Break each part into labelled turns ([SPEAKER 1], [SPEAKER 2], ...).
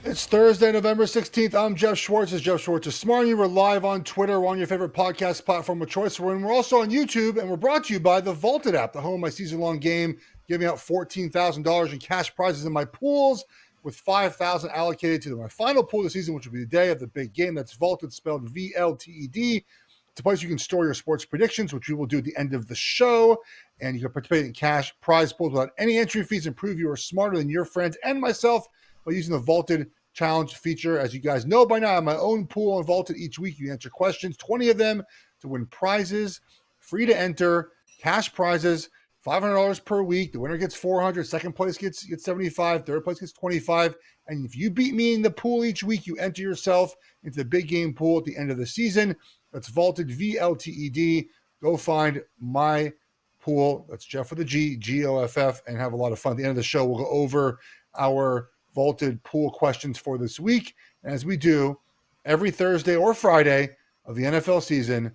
[SPEAKER 1] It's Thursday, November 16th. I'm Geoff Schwartz. It's Geoff Schwartz. Smart. We're live on Twitter. We're on your favorite podcast platform of choice. We're also on YouTube, and we're brought to you by the Vaulted app, the home of my season-long game, giving out $14,000 in cash prizes in my pools, with $5,000 allocated to my final pool of the season, which will be the day of the big game. That's Vaulted, spelled VLTED. It's a place you can store your sports predictions, which we will do at the end of the show. And you can participate in cash prize pools without any entry fees and prove you are smarter than your friends and myself by using the Vaulted Challenge feature. As you guys know by now, I have my own pool on Vaulted. Each week you answer questions, 20 of them, to win prizes, free to enter, cash prizes, $500 per week. The winner gets $400, second place gets $75, third place gets $25. And if you beat me in the pool each week, you enter yourself into the big game pool at the end of the season. That's Vaulted, VLTED. Go find my pool. That's Geoff with a G, Geoff, and have a lot of fun. At the end of the show, we'll go over our Vaulted pool questions for this week. And as we do every Thursday or Friday of the NFL season,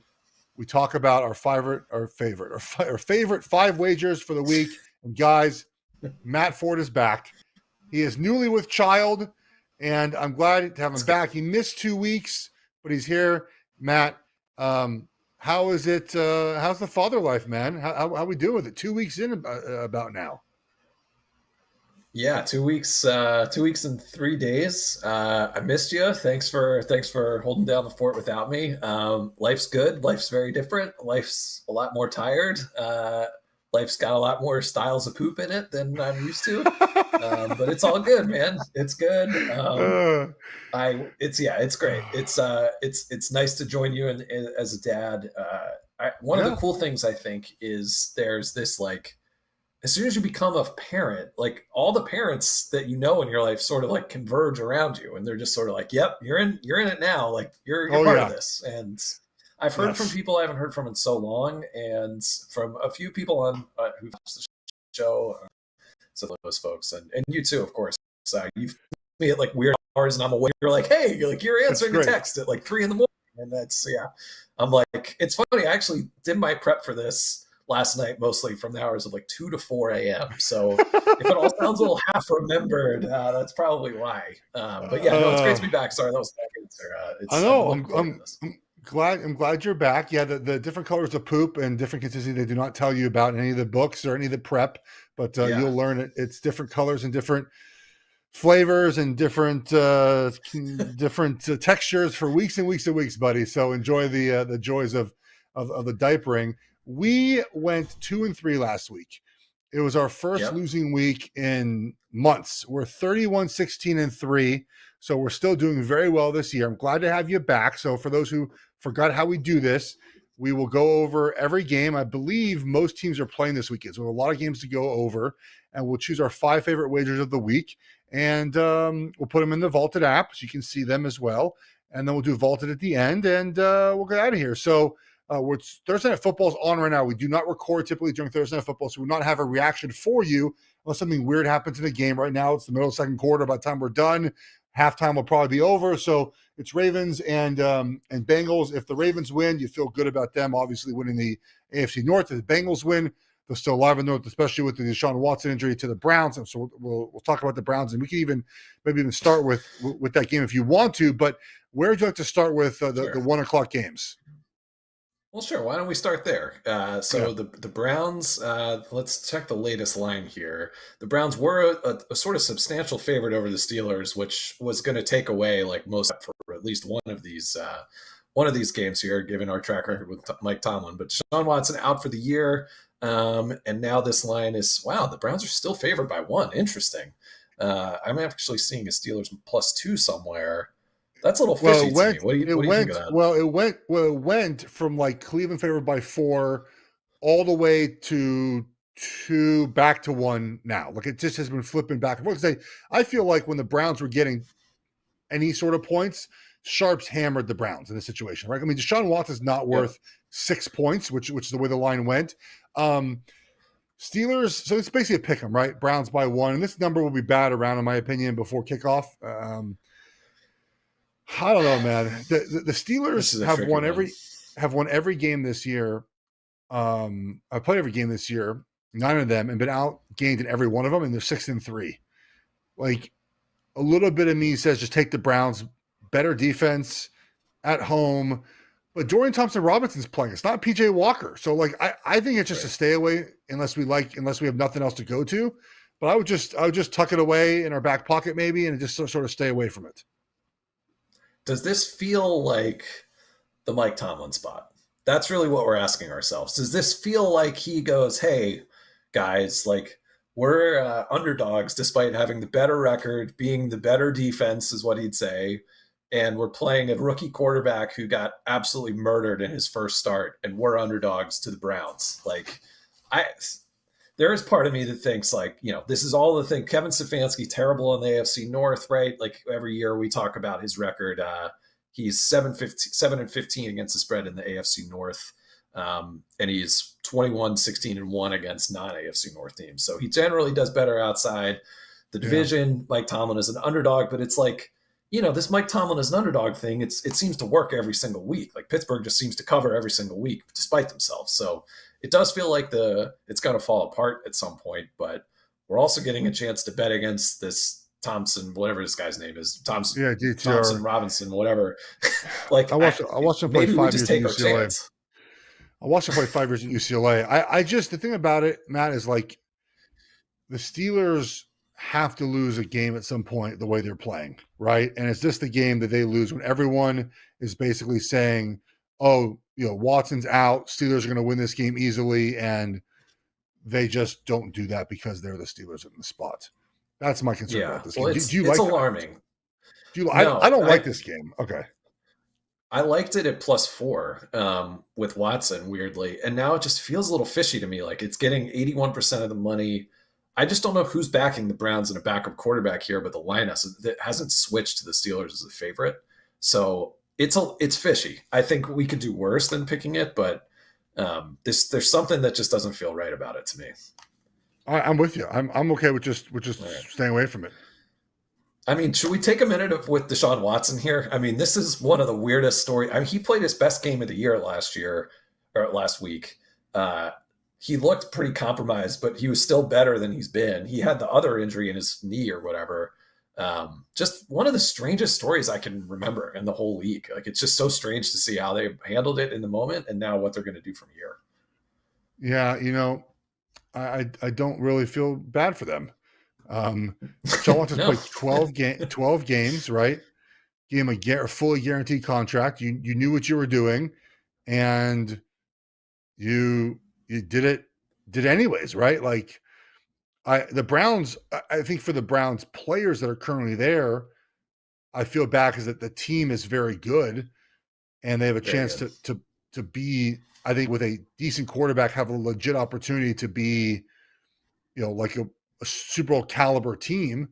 [SPEAKER 1] we talk about our favorite five wagers for the week. And guys, Matt Ford is back. He is newly with child, and I'm glad to have him back. He missed 2 weeks, but he's here. Matt, how is it? How's the father life, man? How we doing with it? 2 weeks in about now.
[SPEAKER 2] Yeah, 2 weeks. 2 weeks and 3 days. I missed you. Thanks for holding down the fort without me. Life's good. Life's very different. Life's a lot more tired. Life's got a lot more styles of poop in it than I'm used to. But it's all good, man. It's good. It's great. It's nice to join you as a dad. One of the cool things I think is there's this, like, as soon as you become a parent, like, all the parents that you know in your life sort of like converge around you, and they're just sort of like, "Yep, you're in it now. Like, you're part of this." And I've heard from people I haven't heard from in so long, and from a few people on who've watched the show, some of those folks, and you too, of course. You've me at like weird hours, and I'm awake. You're like, "Hey, you're answering a text at like 3 a.m," and that's I'm like, it's funny. I actually did my prep for this last night, mostly from the hours of like 2 to 4 a.m. So if it all sounds a little half remembered, that's probably why. But yeah, no, it's great to be back. Sorry, that was that answer.
[SPEAKER 1] I know. I'm glad you're back. Yeah, the different colors of poop and different consistency they do not tell you about in any of the books or any of the prep, but you'll learn it. It's different colors and different flavors and different textures for weeks and weeks and weeks, buddy. So enjoy the joys of the diapering. We went 2-3 last week. It was our first losing week in months. We're 31-16-3, so we're still doing very well this year. I'm glad to have you back. So for those who forgot how we do this, we will go over every game. I believe most teams are playing this weekend, so we have a lot of games to go over, and we'll choose our 5 favorite wagers of the week, and we'll put them in the Vaulted app so you can see them as well, and then we'll do Vaulted at the end, and we'll get out of here. So Thursday Night Football is on right now. We do not record typically during Thursday Night Football, so we will not have a reaction for you unless something weird happens in the game. Right now, it's the middle of the second quarter. By the time we're done, halftime will probably be over. So it's Ravens and Bengals. If the Ravens win, you feel good about them, obviously winning the AFC North. If the Bengals win, they're still alive in the North, especially with the Deshaun Watson injury to the Browns. And so we'll talk about the Browns, and we can maybe start with that game if you want to. But where would you like to start with the 1 o'clock games?
[SPEAKER 2] Well, sure. Why don't we start there? The Browns, let's check the latest line here. The Browns were a sort of substantial favorite over the Steelers, which was going to take away like most for at least one of these games here, given our track record with Mike Tomlin. But Deshaun Watson out for the year, and now this line is, wow, the Browns are still favored by 1. Interesting. I'm actually seeing a Steelers +2 somewhere. That's a little fishy to me. What do you think of that?
[SPEAKER 1] It went from like Cleveland favored by 4 all the way to 2 back to 1 now. Like, it just has been flipping back and forth. I feel like when the Browns were getting any sort of points, Sharps hammered the Browns in this situation, right? I mean, Deshaun Watson is not worth 6 points, which is the way the line went. Steelers, so it's basically a pick 'em, right? Browns by 1, and this number will be bad around, in my opinion, before kickoff. I don't know, man. The Steelers have won every game this year. I've played every game this year, 9 of them, and been outgained in every one of them, and they're 6-3. Like, a little bit of me says just take the Browns. Better defense at home. But Dorian Thompson-Robinson's playing. It's not PJ Walker. So like I think it's just a stay away unless we have nothing else to go to. But I would just tuck it away in our back pocket maybe and just sort of stay away from it.
[SPEAKER 2] Does this feel like the Mike Tomlin spot? That's really what we're asking ourselves. Does this feel like he goes, hey, guys, like we're underdogs despite having the better record, being the better defense is what he'd say. And we're playing a rookie quarterback who got absolutely murdered in his first start, and we're underdogs to the Browns. Like, there is part of me that thinks like, this is all the thing. Kevin Stefanski, terrible in the AFC North, right? Like every year we talk about his record. He's 7-15 against the spread in the AFC North. And he's 21-16-1 against non-AFC North teams. So he generally does better outside the division. Yeah. Mike Tomlin is an underdog, but it's like, this Mike Tomlin is an underdog thing. It seems to work every single week. Like Pittsburgh just seems to cover every single week despite themselves. So it does feel like it's going to fall apart at some point, but we're also getting a chance to bet against this Thompson, whatever this guy's name is, Thompson, Thompson Robinson, whatever. Like
[SPEAKER 1] I watched him play 5 years at UCLA. I watched him play 5 years at UCLA. I just, the thing about it, Matt, is like the Steelers have to lose a game at some point the way they're playing, right? And it's just the game that they lose when everyone is basically saying, oh, Watson's out, Steelers are going to win this game easily, and they just don't do that because they're the Steelers in the spot. That's my concern about this game.
[SPEAKER 2] Well,
[SPEAKER 1] do you
[SPEAKER 2] it's
[SPEAKER 1] like
[SPEAKER 2] alarming.
[SPEAKER 1] I don't like this game. Okay.
[SPEAKER 2] I liked it at +4 with Watson, weirdly. And now it just feels a little fishy to me. Like it's getting 81% of the money. I just don't know who's backing the Browns in a backup quarterback here, but the line hasn't switched to the Steelers as a favorite. So it's fishy. I think we could do worse than picking it, but there's something that just doesn't feel right about it to me.
[SPEAKER 1] I'm with you. I'm okay with just staying away from it.
[SPEAKER 2] I mean, should we take a minute with Deshaun Watson here? I mean, this is one of the weirdest stories. I mean, he played his best game of the year last week. He looked pretty compromised, but he was still better than he's been. He had the other injury in his knee or whatever. Just one of the strangest stories I can remember in the whole league. Like, it's just so strange to see how they handled it in the moment and now what they're going to do from here.
[SPEAKER 1] Yeah, I don't really feel bad for them. Deshaun Watson played 12 games, right? Gave him a fully guaranteed contract. You knew what you were doing, and you did it anyways, right? Like the Browns, I think for the Browns players that are currently there, I feel bad because the team is very good, and they have a chance to be, I think, with a decent quarterback, have a legit opportunity to be, like a Super Bowl caliber team,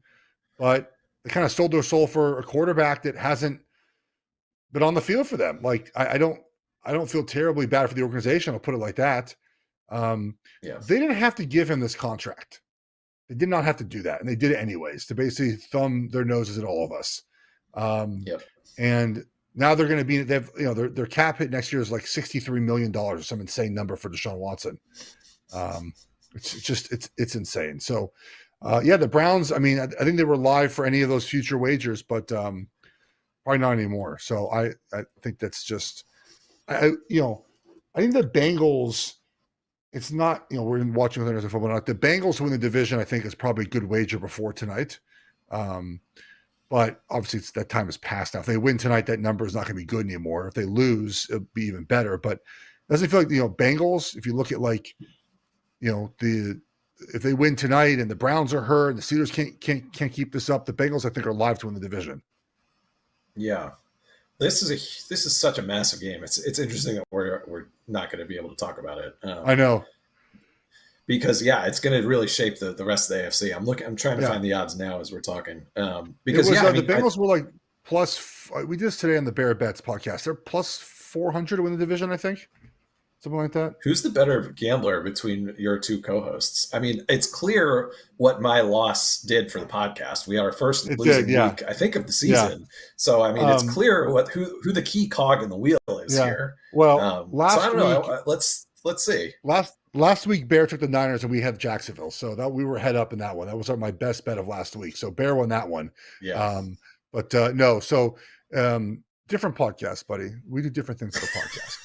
[SPEAKER 1] but they kind of sold their soul for a quarterback that hasn't been on the field for them. Like I don't feel terribly bad for the organization. I'll put it like that. They didn't have to give him this contract. They did not have to do that, and they did it anyways to basically thumb their noses at all of us. And now they're going to be, their cap hit next year is like $63 million or some insane number for Deshaun Watson. It's insane. So, the Browns, I mean, I think they were live for any of those future wagers, but probably not anymore. So I think that's just, I think the Bengals, it's not, we're watching with football. Not the Bengals win the division, I think is probably a good wager before tonight. But obviously that time has passed now. If they win tonight, that number is not going to be good anymore. If they lose, it'll be even better. But it doesn't feel like, Bengals, if you look at like, if they win tonight and the Browns are hurt and the Steelers can't keep this up, the Bengals, I think, are live to win the division.
[SPEAKER 2] Yeah. This is such a massive game. It's interesting that we're not going to be able to talk about it.
[SPEAKER 1] I know.
[SPEAKER 2] Because it's going to really shape the rest of the AFC. I'm trying to find the odds now as we're talking. Because
[SPEAKER 1] the Bengals were like plus. We did this today on the Bear Bets podcast. They're plus 400 to win the division, I think, something like that.
[SPEAKER 2] Who's the better gambler between your two co-hosts? I mean, it's clear what my loss did for the podcast. We are our first losing week, I think, of the season. Yeah. So I mean, it's clear who the key cog in the wheel is here.
[SPEAKER 1] Well, last
[SPEAKER 2] so I don't know. Let's see.
[SPEAKER 1] last week Bear took the Niners and we had Jacksonville, so that we were head up in that one. That was my best bet of last week. So Bear won that one.
[SPEAKER 2] Yeah.
[SPEAKER 1] But no, so different podcast, buddy. We do different things for the podcast.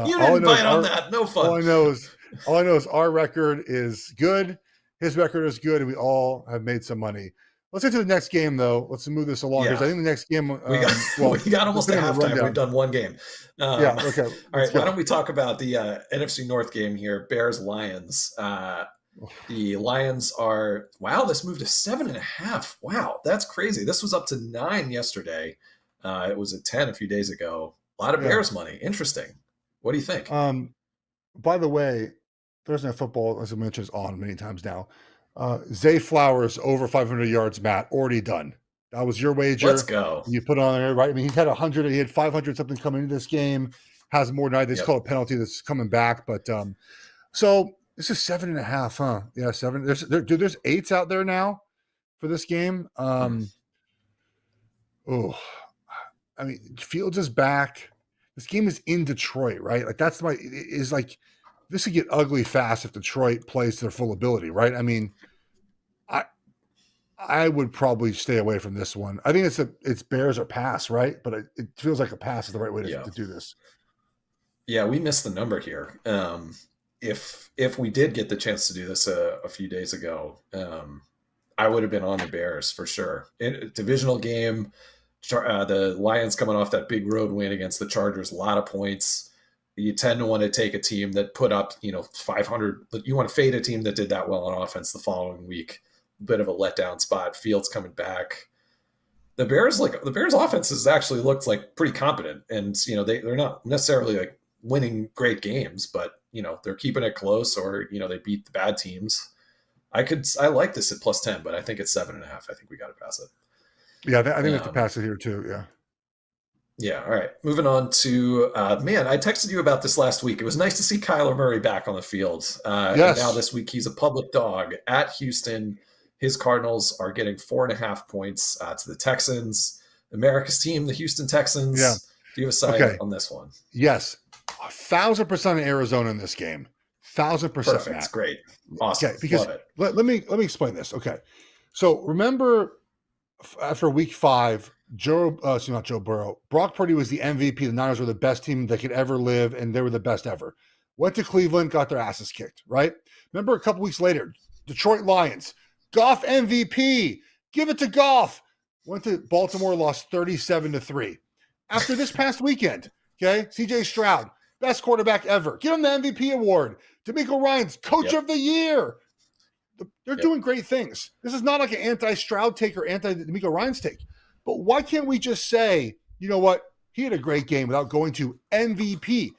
[SPEAKER 2] You didn't bite on that. No fun.
[SPEAKER 1] All I know is our record is good. His record is good, and we all have made some money. Let's get to the next game, though. Let's move this along because I think the next game
[SPEAKER 2] we got almost a halftime. We've done one game.
[SPEAKER 1] Yeah. Okay.
[SPEAKER 2] All right. Why don't we talk about the NFC North game here? Bears Lions. The Lions are This moved to 7.5. Wow, that's crazy. This was up to 9 yesterday. It was at 10 a few days ago. A lot of Bears money. Interesting. What do you think?
[SPEAKER 1] By the way, Thursday Night Football, as I mentioned, is on many times now. Zay Flowers over 500 yards, Matt, already done. That was your wager.
[SPEAKER 2] Let's go.
[SPEAKER 1] You put on there, right? I mean, he had 100. He had 500 something coming into this game. Has more than I. They just call it penalty that's coming back. But so this is 7.5, huh? Yeah, 7. There's 8s out there now for this game. I mean, Fields is back. This game is in Detroit, right? Like this could get ugly fast if Detroit plays to their full ability, right? I mean, I would probably stay away from this one. I think it's Bears or pass, right? But it feels like a pass is the right way to do this.
[SPEAKER 2] Yeah, we missed the number here. If we did get the chance to do this a few days ago, I would have been on the Bears for sure. Divisional game, the Lions coming off that big road win against the Chargers, a lot of points. You tend to want to take a team that put up, 500, but you want to fade a team that did that well on offense the following week. Bit of a letdown spot. Fields coming back. The Bears offense has actually looked like pretty competent, and they're not necessarily like winning great games, but they're keeping it close, or they beat the bad teams. I like this at +10, but I think it's 7.5. I think we got to pass it.
[SPEAKER 1] Yeah, I think we have to pass it here too. Yeah.
[SPEAKER 2] Yeah. All right. Moving on to I texted you about this last week. It was nice to see Kyler Murray back on the field. Yes. And now this week he's a public dog at Houston. His Cardinals are getting 4.5 points to the Texans. America's team, the Houston Texans. Yeah. Do you have a side on this one?
[SPEAKER 1] Yes. 1,000% Arizona in this game. 1,000%.
[SPEAKER 2] Perfect.
[SPEAKER 1] Matt.
[SPEAKER 2] Great. Awesome.
[SPEAKER 1] Okay, because
[SPEAKER 2] love it.
[SPEAKER 1] Let me explain this. Okay. So remember after week 5, not Joe Burrow. Brock Purdy was the MVP. The Niners were the best team that could ever live, and they were the best ever. Went to Cleveland, got their asses kicked, right? Remember a couple weeks later, Detroit Lions, Goff MVP, give it to Goff. Went to Baltimore, lost 37-3. After this past weekend, okay, CJ Stroud, best quarterback ever. Give him the MVP award. DeMeco Ryans, Coach of the Year. They're doing great things. This is not like an anti-Stroud take or anti-DeMeco Ryans take. But why can't we just say, you know what, he had a great game without going to MVP?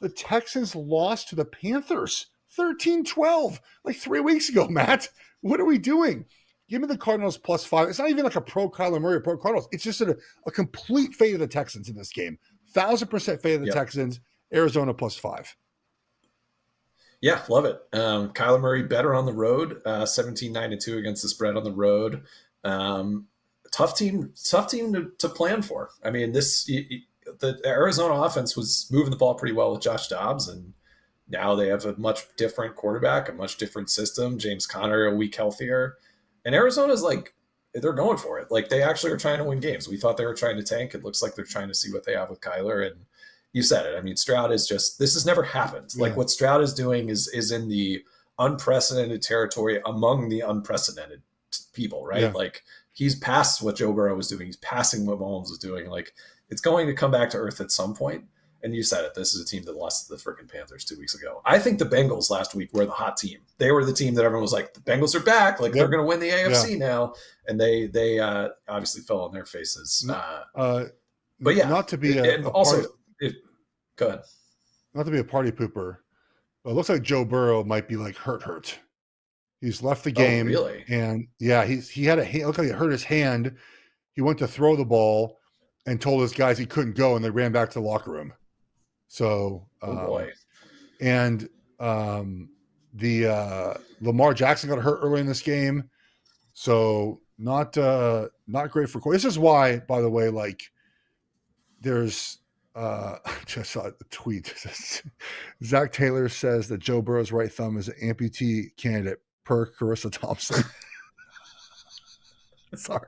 [SPEAKER 1] The Texans lost to the Panthers 13-12 like 3 weeks ago, Matt. What are we doing? Give me the Cardinals +5. It's not even like a pro Kyler Murray or pro Cardinals. It's just a complete fade of the Texans in this game. 1,000% fade of the Texans. Arizona +5.
[SPEAKER 2] Yeah, love it. Kyler Murray better on the road. 17-9-2 against the spread on the road. Tough team to plan for. I mean, the Arizona offense was moving the ball pretty well with Josh Dobbs, and now they have a much different quarterback, a much different system. James Conner a week healthier, and Arizona's like they're going for it. Like they actually are trying to win games. We thought they were trying to tank. It looks like they're trying to see what they have with Kyler. And you said it. I mean, Stroud is just this has never happened. Yeah. Like what Stroud is doing is in the unprecedented territory among the unprecedented people, right? Yeah. Like he's past what Joe Burrow was doing. He's passing what Mahomes was doing. Like it's going to come back to earth at some point. And you said it. This is a team that lost to the freaking Panthers 2 weeks ago. I think the Bengals last week were the hot team. They were the team that everyone was like, the Bengals are back. Like they're going to win the AFC now. And they obviously fell on their faces. But yeah,
[SPEAKER 1] not to be
[SPEAKER 2] go ahead.
[SPEAKER 1] Not to be a party pooper, but it looks like Joe Burrow might be like hurt. He's left the game.
[SPEAKER 2] Oh, really?
[SPEAKER 1] And yeah, he had it looked like it hurt his hand. He went to throw the ball and told his guys he couldn't go, and they ran back to the locker room. So,
[SPEAKER 2] oh boy.
[SPEAKER 1] And the Lamar Jackson got hurt early in this game, so not great for. This is why, by the way, like there's Just saw a tweet. Zach Taylor says that Joe Burrow's right thumb is an amputee candidate per Carissa Thompson. sorry.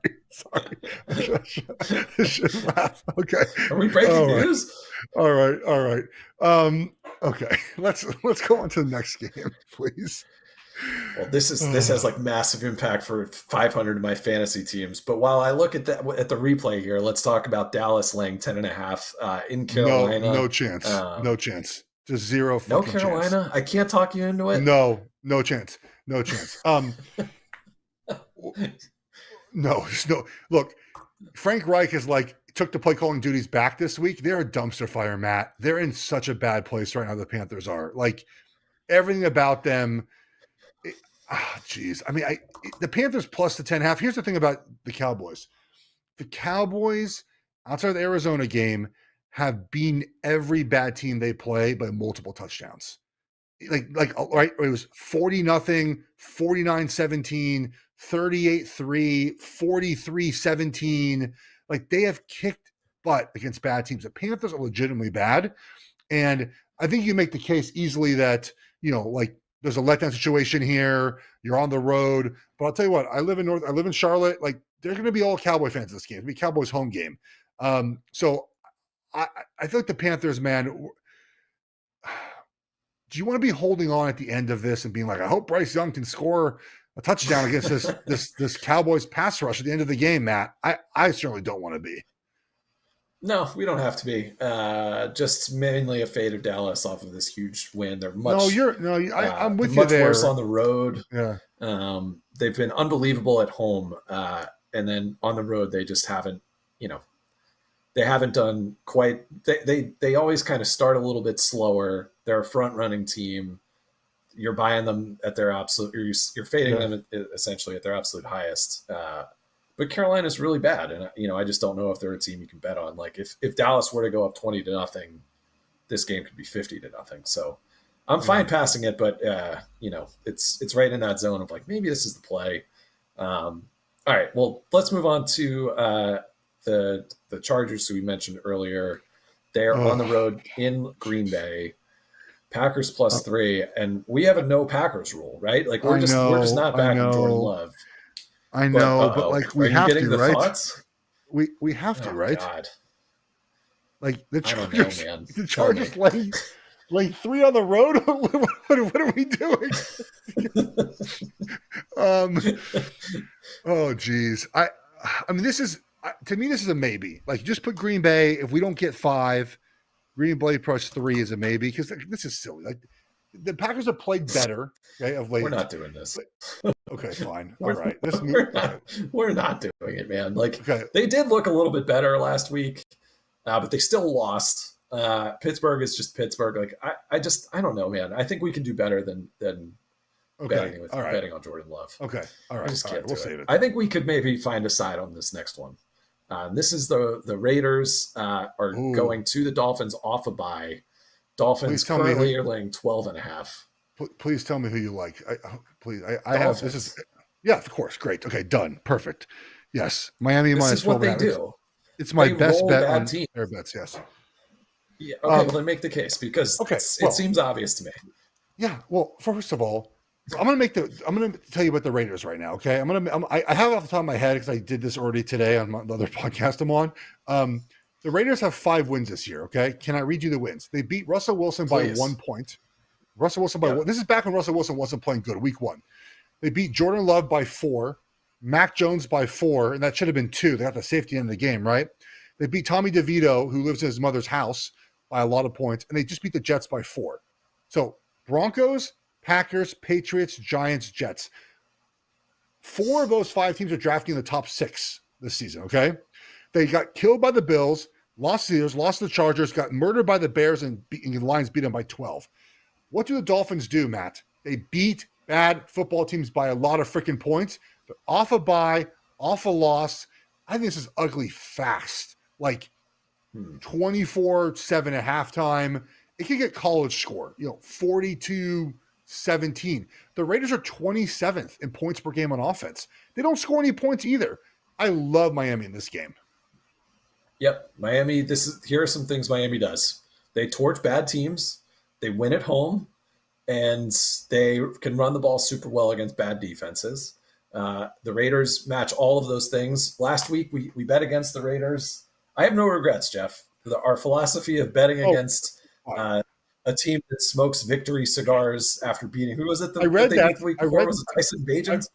[SPEAKER 1] I should laugh. Okay.
[SPEAKER 2] Are we breaking news?
[SPEAKER 1] All right. Okay. Let's go on to the next game, please.
[SPEAKER 2] Well, this has like massive impact for 500 of my fantasy teams. But while I look at the replay here, let's talk about Dallas laying 10.5 in Carolina.
[SPEAKER 1] No chance. No chance. Just zero.
[SPEAKER 2] No Carolina.
[SPEAKER 1] Chance.
[SPEAKER 2] I can't talk you into it.
[SPEAKER 1] No chance. No. Look, Frank Reich is like took the play calling duties back this week. They're a dumpster fire, Matt. They're in such a bad place right now. The Panthers are like everything about them. Geez. I mean, the Panthers plus the 10.5. Here's the thing about the Cowboys. The Cowboys, outside of the Arizona game, have beaten every bad team they play by multiple touchdowns. Like right, it was 40-0, 49-17, 38-3, 43-17. Like they have kicked butt against bad teams. The Panthers are legitimately bad. And I think you make the case easily that, like there's a letdown situation here. You're on the road. But I'll tell you what, I live in Charlotte. Like there's going to be all Cowboy fans in this game. It'll be Cowboys home game. So I feel like the Panthers, man, do you want to be holding on at the end of this and being like, I hope Bryce Young can score a touchdown against this Cowboys pass rush at the end of the game, Matt? I certainly don't want to be.
[SPEAKER 2] No, we don't have to be. Just mainly a fade of Dallas off of this huge win. They're much.
[SPEAKER 1] I'm with you
[SPEAKER 2] much
[SPEAKER 1] there.
[SPEAKER 2] Worse on the road.
[SPEAKER 1] Yeah.
[SPEAKER 2] They've been unbelievable at home, and then on the road they just haven't. They haven't done quite. They always kind of start a little bit slower. They're a front running team. You're buying them at their absolute. You're fading them essentially at their absolute highest. But Carolina's really bad, and I just don't know if they're a team you can bet on. Like if Dallas were to go up 20-0, this game could be 50-0. So I'm fine passing it, but it's right in that zone of like maybe this is the play. All right, well let's move on to the Chargers, who we mentioned earlier. They're on the road in Green Bay. Packers plus 3, and we have a no Packers rule, right? Like we're just not backing Jordan Love.
[SPEAKER 1] I know, but like we have to, right?
[SPEAKER 2] Thoughts?
[SPEAKER 1] We have to, right?
[SPEAKER 2] God.
[SPEAKER 1] Like the Chargers, the Chargers laying 3 on the road. What are we doing? Oh geez, I mean, this is to me, this is a maybe. Like, just put Green Bay. If we don't get 5, Green Bay plus 3 is a maybe, because this is silly. Like, the Packers have played better, okay, of late.
[SPEAKER 2] We're not doing this.
[SPEAKER 1] Okay, fine. All right.
[SPEAKER 2] We're not doing it, man. Like, they did look a little bit better last week, but they still lost. Pittsburgh is just Pittsburgh. Like, I don't know, man. I think we can do better than betting on Jordan Love.
[SPEAKER 1] Okay. All right.
[SPEAKER 2] I just can't
[SPEAKER 1] we'll save it.
[SPEAKER 2] I think we could maybe find a side on this next one. This is the Raiders are going to the Dolphins off a bye. Dolphins currently are laying 12.5.
[SPEAKER 1] Please tell me who you like. I have this is of course. Great. Okay, done. Perfect. Yes. Miami minus 12.
[SPEAKER 2] This is what they do.
[SPEAKER 1] It's my best bet on their bets, yes.
[SPEAKER 2] Yeah, okay, well then make the case, because it seems obvious to me.
[SPEAKER 1] Yeah, well, first of all, I'm gonna tell you about the Raiders right now. Okay, I have it off the top of my head because I did this already today on the other podcast I'm on. The Raiders have 5 wins this year. Okay, can I read you the wins? They beat Russell Wilson by 1 point. Russell Wilson by 1. This is back when Russell Wilson wasn't playing good. Week 1, they beat Jordan Love by 4, Mac Jones by 4, and that should have been 2. They got the safety end of the game, right? They beat Tommy DeVito, who lives in his mother's house, by a lot of points, and they just beat the Jets by 4. So Broncos, Packers, Patriots, Giants, Jets. 4 of those 5 teams are drafting in the top 6 this season, okay? They got killed by the Bills, lost to the Steelers, lost to the Chargers, got murdered by the Bears, and the Lions beat them by 12. What do the Dolphins do, Matt? They beat bad football teams by a lot of freaking points. They're off a bye, off a loss. I think this is ugly fast. Like 24-7 at halftime. It could get college score, 42-17. The Raiders are 27th in points per game on offense. They don't score any points either. I love Miami in this game.
[SPEAKER 2] Yep, Miami. Here are some things Miami does. They torch bad teams. They win at home, and they can run the ball super well against bad defenses. The Raiders match all of those things. Last week we bet against the Raiders. I have no regrets, Geoff. Our philosophy of betting
[SPEAKER 1] Oh,
[SPEAKER 2] against a team that smokes victory cigars after beating, who was it
[SPEAKER 1] I read
[SPEAKER 2] they
[SPEAKER 1] that.
[SPEAKER 2] beat the week before? Was it Tyson Bagent?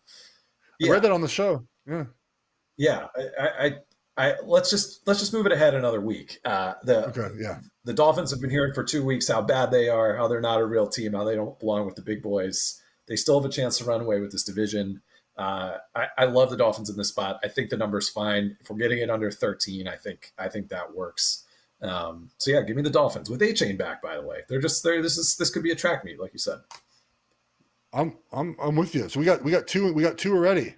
[SPEAKER 1] I read that on the show. Yeah.
[SPEAKER 2] Yeah. Let's just move it ahead another week. The Dolphins have been hearing for 2 weeks how bad they are, how they're not a real team, how they don't belong with the big boys. They still have a chance to run away with this division. I love the Dolphins in this spot. I think the number's fine. If we're getting it under 13, I think that works. So yeah, give me the Dolphins with A-Chain back. By the way, they're just there. This could be a track meet, like you said.
[SPEAKER 1] I'm with you. So we got two already.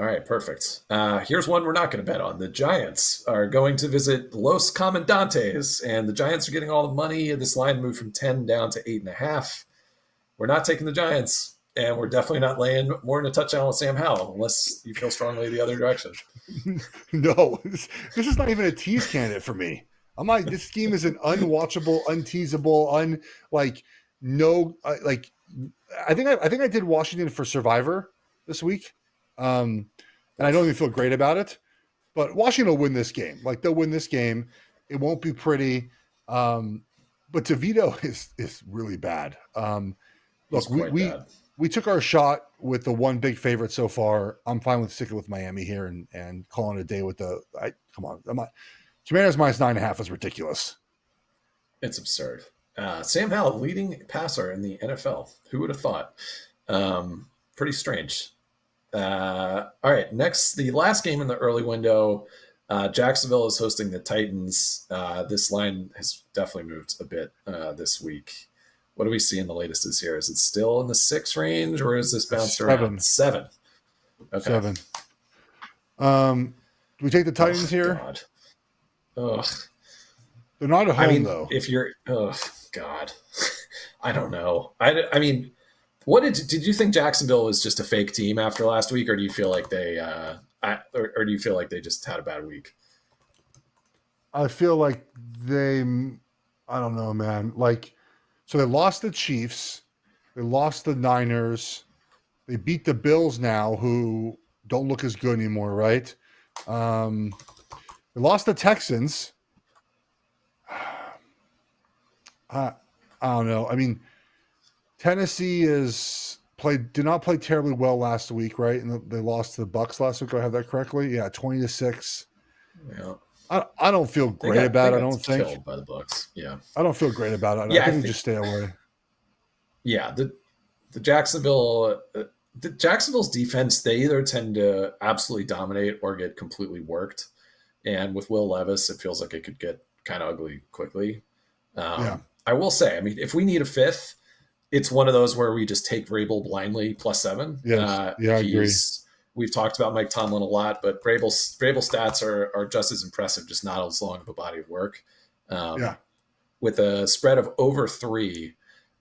[SPEAKER 2] All right, perfect. Here's one we're not going to bet on. The Giants are going to visit Los Comandantes, and the Giants are getting all the money. This line moved from 10 down to 8.5. We're not taking the Giants, and we're definitely not laying more than a touchdown with Sam Howell, unless you feel strongly the other direction.
[SPEAKER 1] No, this is not even a tease candidate for me. I'm like, this scheme is an unwatchable, unteasable, I think I did Washington for Survivor this week. And I don't even feel great about it, but Washington will win this game. Like, they'll win this game. It won't be pretty. But DeVito is really bad. Look, we took our shot with the one big favorite so far. I'm fine with sticking with Miami here and calling it a day with come on. Commanders minus 9.5 is ridiculous.
[SPEAKER 2] It's absurd. Sam Howell, leading passer in the NFL. Who would have thought? Pretty strange. All right, next, the last game in the early window, Jacksonville is hosting the Titans. This line has definitely moved a bit this week. What do we see in the latest is here? Is it still in the 6 range, or is this bounced around? 7. Okay.
[SPEAKER 1] 7. Do we take the Titans here?
[SPEAKER 2] God. Ugh.
[SPEAKER 1] They're not at home, though.
[SPEAKER 2] If you're, God, I don't know. I mean, what did you think Jacksonville was just a fake team after last week, or do you feel like they, or do you feel like they just had a bad week?
[SPEAKER 1] I feel like I don't know, man. Like, so they lost the Chiefs, they lost the Niners, they beat the Bills now, who don't look as good anymore, right? They lost the Texans. I don't know. I mean, Tennessee did not play terribly well last week, right? And they lost to the Bucs last week. Do I have that correctly? Yeah, 20-6.
[SPEAKER 2] Yeah.
[SPEAKER 1] I don't feel great about it. I don't think
[SPEAKER 2] killed by the Bucs. Yeah,
[SPEAKER 1] I don't feel great about it.
[SPEAKER 2] Yeah,
[SPEAKER 1] I think we just stay away.
[SPEAKER 2] Yeah, the Jacksonville's defense, they either tend to absolutely dominate or get completely worked. And with Will Levis, it feels like it could get kind of ugly quickly. I will say, I mean, if we need a fifth, it's one of those where we just take Vrabel blindly +7.
[SPEAKER 1] Yes. I agree.
[SPEAKER 2] We've talked about Mike Tomlin a lot, but Vrabel's stats are just as impressive, just not as long of a body of work. With a spread of over 3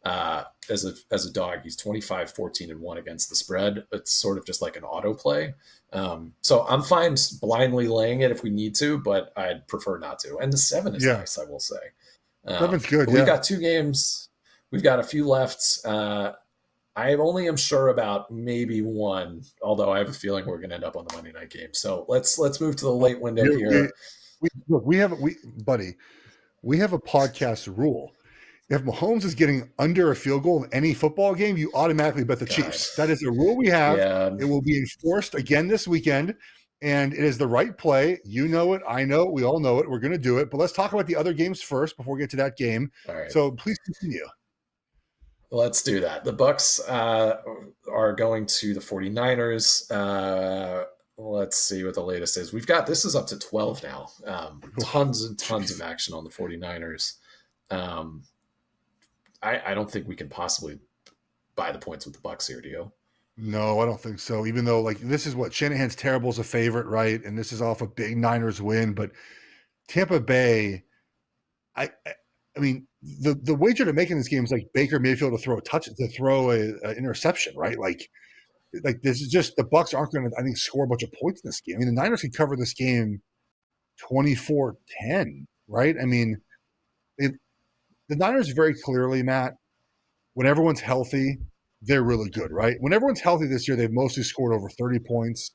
[SPEAKER 2] as a dog, he's 25-14-1 against the spread. It's sort of just like an auto play. So I'm fine blindly laying it if we need to, but I'd prefer not to. And the 7 is nice, I will say.
[SPEAKER 1] 7's good.
[SPEAKER 2] We've got 2 games. We've got a few left. I only am sure about maybe 1, although I have a feeling we're going to end up on the Monday night game. So let's move to the late window here.
[SPEAKER 1] We have a podcast rule. If Mahomes is getting under a field goal in any football game, you automatically bet the Chiefs. That is a rule we have. Yeah. It will be enforced again this weekend, and it is the right play. You know it. I know it. We all know it. We're going to do it. But let's talk about the other games first before we get to that game.
[SPEAKER 2] All right.
[SPEAKER 1] So please continue.
[SPEAKER 2] Let's do that. The Bucs are going to the 49ers. Let's see what the latest is. This is up to 12 now. Tons and tons of action on the 49ers. I don't think we can possibly buy the points with the Bucs here, do you?
[SPEAKER 1] No, I don't think so. Even though, like, this is what Shanahan's terrible as a favorite, right? And this is off a big Niners win, but Tampa Bay, I mean, the wager to make in this game is like Baker Mayfield to throw an interception, right? Like this is just, the Bucs aren't going to, I think, score a bunch of points in this game. I mean, the Niners can cover this game 24-10, right? I mean, the Niners very clearly, Matt, when everyone's healthy, they're really good, right? When everyone's healthy this year, they've mostly scored over 30 points,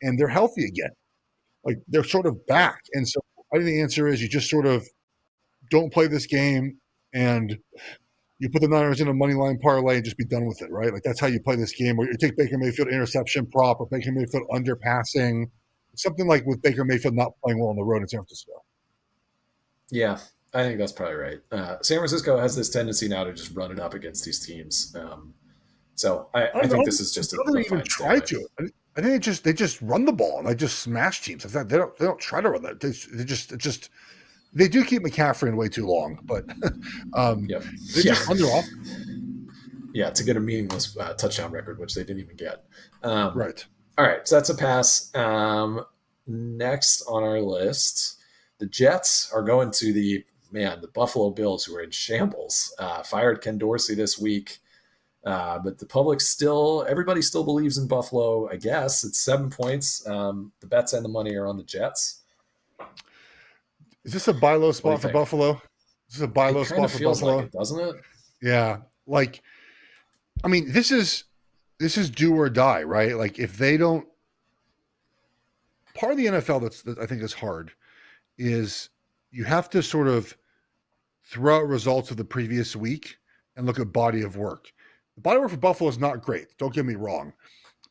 [SPEAKER 1] and they're healthy again. Like, they're sort of back. And so I think the answer is you just sort of don't play this game and you put the Niners in a money line parlay and just be done with it, right? Like, that's how you play this game. Or you take Baker Mayfield interception prop or Baker Mayfield underpassing, something like with Baker Mayfield not playing well on the road in San Francisco.
[SPEAKER 2] Yeah, I think that's probably right. San Francisco has this tendency now to just run it up against these teams. So I think this is just a
[SPEAKER 1] even try to. I think they just run the ball and they just smash teams. They don't try to run that. They do keep McCaffrey in way too long, but they just run their off.
[SPEAKER 2] Yeah, to get a meaningless touchdown record, which they didn't even get.
[SPEAKER 1] Right.
[SPEAKER 2] All right, so that's a pass. Next on our list, the Jets are going to the Buffalo Bills, who are in shambles. Fired Ken Dorsey this week. But the public everybody still believes in Buffalo, I guess. It's 7 points. The bets and the money are on the Jets.
[SPEAKER 1] Is this a buy low spot for Buffalo? Is this a buy low spot for Buffalo?
[SPEAKER 2] Like it, doesn't it?
[SPEAKER 1] Yeah. Like, I mean, this is do or die, right? Like, if they don't, part of the NFL that I think is hard is you have to sort of throw out results of the previous week and look at body of work. The body of work for Buffalo is not great. Don't get me wrong.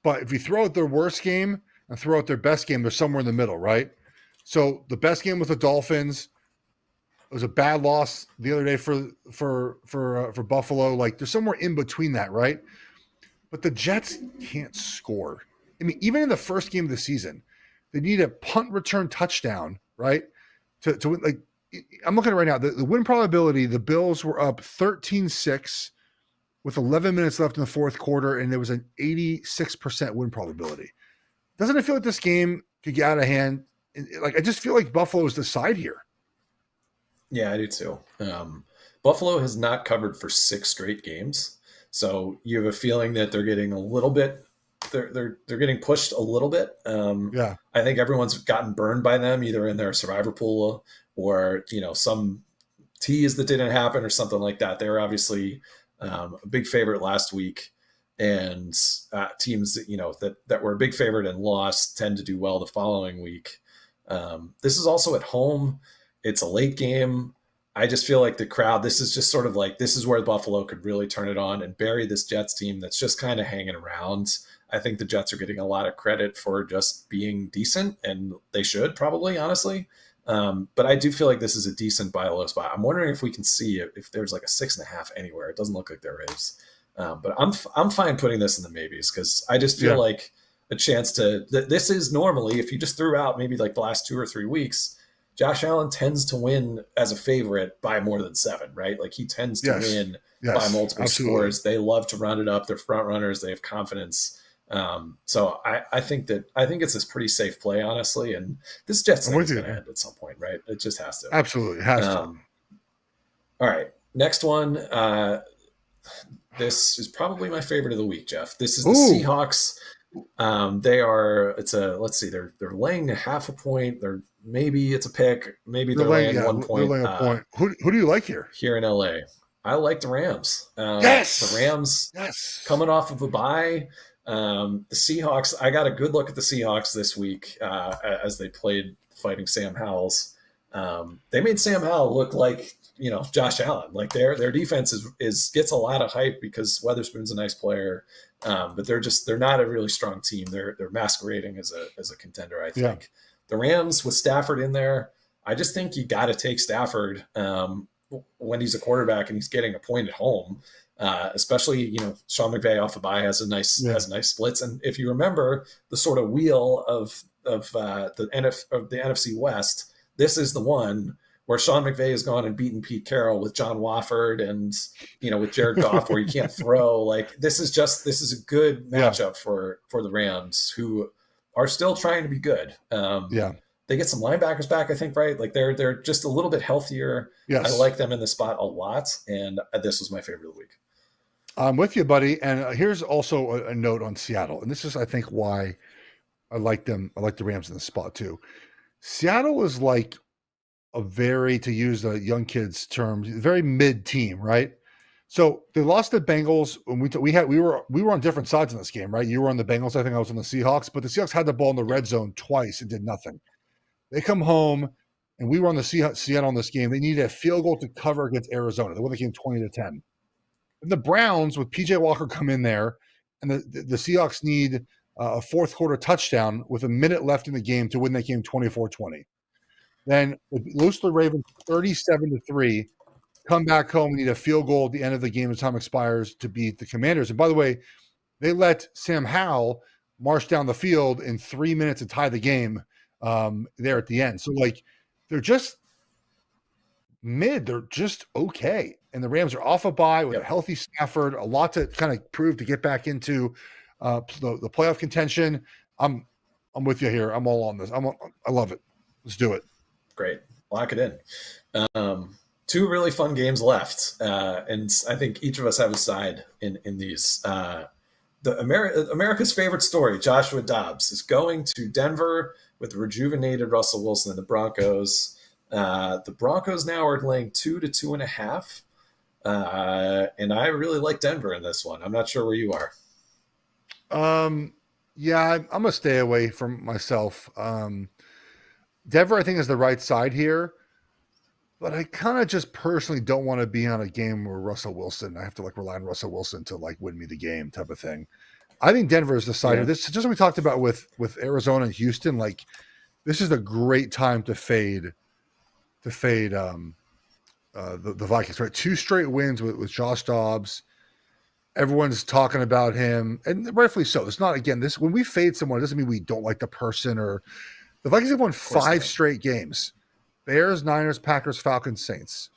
[SPEAKER 1] But if you throw out their worst game and throw out their best game, they're somewhere in the middle, right? So the best game with the Dolphins, it was a bad loss the other day for Buffalo. Like, they're somewhere in between that, right? But the Jets can't score. I mean, even in the first game of the season, they need a punt return touchdown, right? To win. Like, I'm looking at it right now. The win probability, the Bills were up 13-6 with 11 minutes left in the fourth quarter, and there was an 86% win probability. Doesn't it feel like this game could get out of hand? Like, I just feel like Buffalo is the side here.
[SPEAKER 2] Yeah, I do too. Buffalo has not covered for 6 straight games, so you have a feeling that they're getting a little bit. They're getting pushed a little bit. I think everyone's gotten burned by them, either in their survivor pool or some tease that didn't happen or something like that. They were obviously a big favorite last week, and teams that were a big favorite and lost tend to do well the following week. This is also at home. It's a late game. I just feel like the crowd, this is just sort of like, this is where Buffalo could really turn it on and bury this Jets team that's just kind of hanging around. I think the Jets are getting a lot of credit for just being decent, and they should probably, honestly. But I do feel like this is a decent buy low spot. I'm wondering if we can see if there's like a 6.5 anywhere. It doesn't look like there is. But I'm fine putting this in the maybes, because I just feel like a chance to, this is normally, if you just threw out maybe like the last 2 or 3 weeks, Josh Allen tends to win as a favorite by more than 7, right? Like, he tends to win by multiple scores. They love to run it up. They're front runners. They have confidence. So I think it's this pretty safe play, honestly. And this Jets thing is going to end at some point, right? It just has to.
[SPEAKER 1] Absolutely. It has to.
[SPEAKER 2] All right. Next one. This is probably my favorite of the week, Geoff. This is the Seahawks. They're laying a half a point. Maybe it's a pick. Maybe they're laying 1 point.
[SPEAKER 1] They're laying a point. Who do you like here?
[SPEAKER 2] Here in LA, I like the Rams.
[SPEAKER 1] Yes.
[SPEAKER 2] The Rams coming off of a bye. The Seahawks, I got a good look at the Seahawks this week as they played Fighting Sam Howell's. They made Sam Howell look like, Josh Allen. Like, their defense gets a lot of hype because Weatherspoon's a nice player, but they're not a really strong team. They're masquerading as a contender, I think. Yeah. The Rams with Stafford in there, I just think you got to take Stafford when he's a quarterback and he's getting a point at home. Especially, Sean McVay off the bye has nice splits. And if you remember the sort of wheel of the NFC West, this is the one where Sean McVay has gone and beaten Pete Carroll with John Wofford and, with Jared Goff, where you can't throw. Like, this is a good matchup for the Rams, who are still trying to be good. They get some linebackers back, I think, right? Like, they're just a little bit healthier. Yes. I like them in the spot a lot, and this was my favorite of the week.
[SPEAKER 1] I'm with you, buddy. And here's also a note on Seattle. And this is, I think, why I like them. I like the Rams in the spot too. Seattle is like a very, to use a young kid's term, very mid team, right? So they lost the Bengals when we were on different sides in this game, right? You were on the Bengals, I think I was on the Seahawks, but the Seahawks had the ball in the red zone twice and did nothing. They come home, and we were on the Seattle in this game. They needed a field goal to cover against Arizona. They won the game 20-10. And the Browns with PJ Walker come in there, and the Seahawks need a fourth quarter touchdown with a minute left in the game to win that game 24-20. Then lose to the Ravens 37-3. Come back home and need a field goal at the end of the game as time expires to beat the Commanders. And by the way, they let Sam Howell march down the field in 3 minutes to tie the game there at the end. So, like, they're just mid. They're just okay. And the Rams are off a bye with a healthy Stafford, a lot to kind of prove to get back into the playoff contention. I'm with you here. I'm all on this. I love it. Let's do it.
[SPEAKER 2] Great. Lock it in. Two really fun games left. And I think each of us have a side in these. America's favorite story, Joshua Dobbs, is going to Denver with rejuvenated Russell Wilson and the Broncos. The Broncos now are laying 2 to 2.5. And I really like Denver in this one. I'm not sure where you are.
[SPEAKER 1] Yeah, I'm going to stay away from myself. Denver, I think, is the right side here. But I kind of just personally don't want to be on a game where Russell Wilson, I have to like rely on Russell Wilson to like win me the game type of thing. I think Denver is the side of this. Just like we talked about with Arizona and Houston, like this is a great time to fade the Vikings, right? 2 straight wins with Josh Dobbs. Everyone's talking about him, and rightfully so. It's not, again, this when we fade someone, it doesn't mean we don't like the person. Or the Vikings have won 5 straight games. Bears, Niners, Packers, Falcons, Saints.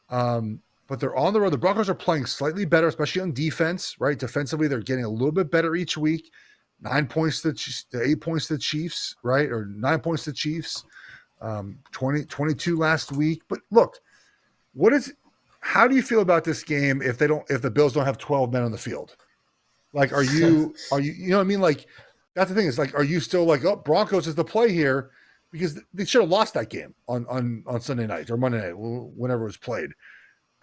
[SPEAKER 1] But they're on the road. The Broncos are playing slightly better, especially on defense, right? Defensively, they're getting a little bit better each week. 9 points to 8 points to the Chiefs, right? Or 9 points to the Chiefs. 22 last week. But look, how do you feel about this game if the Bills don't have 12 men on the field? Like, are you you know what I mean? Like, that's the thing. Is like, are you still like, oh, Broncos is the play here? Because they should have lost that game on Sunday night or Monday night, whenever it was played.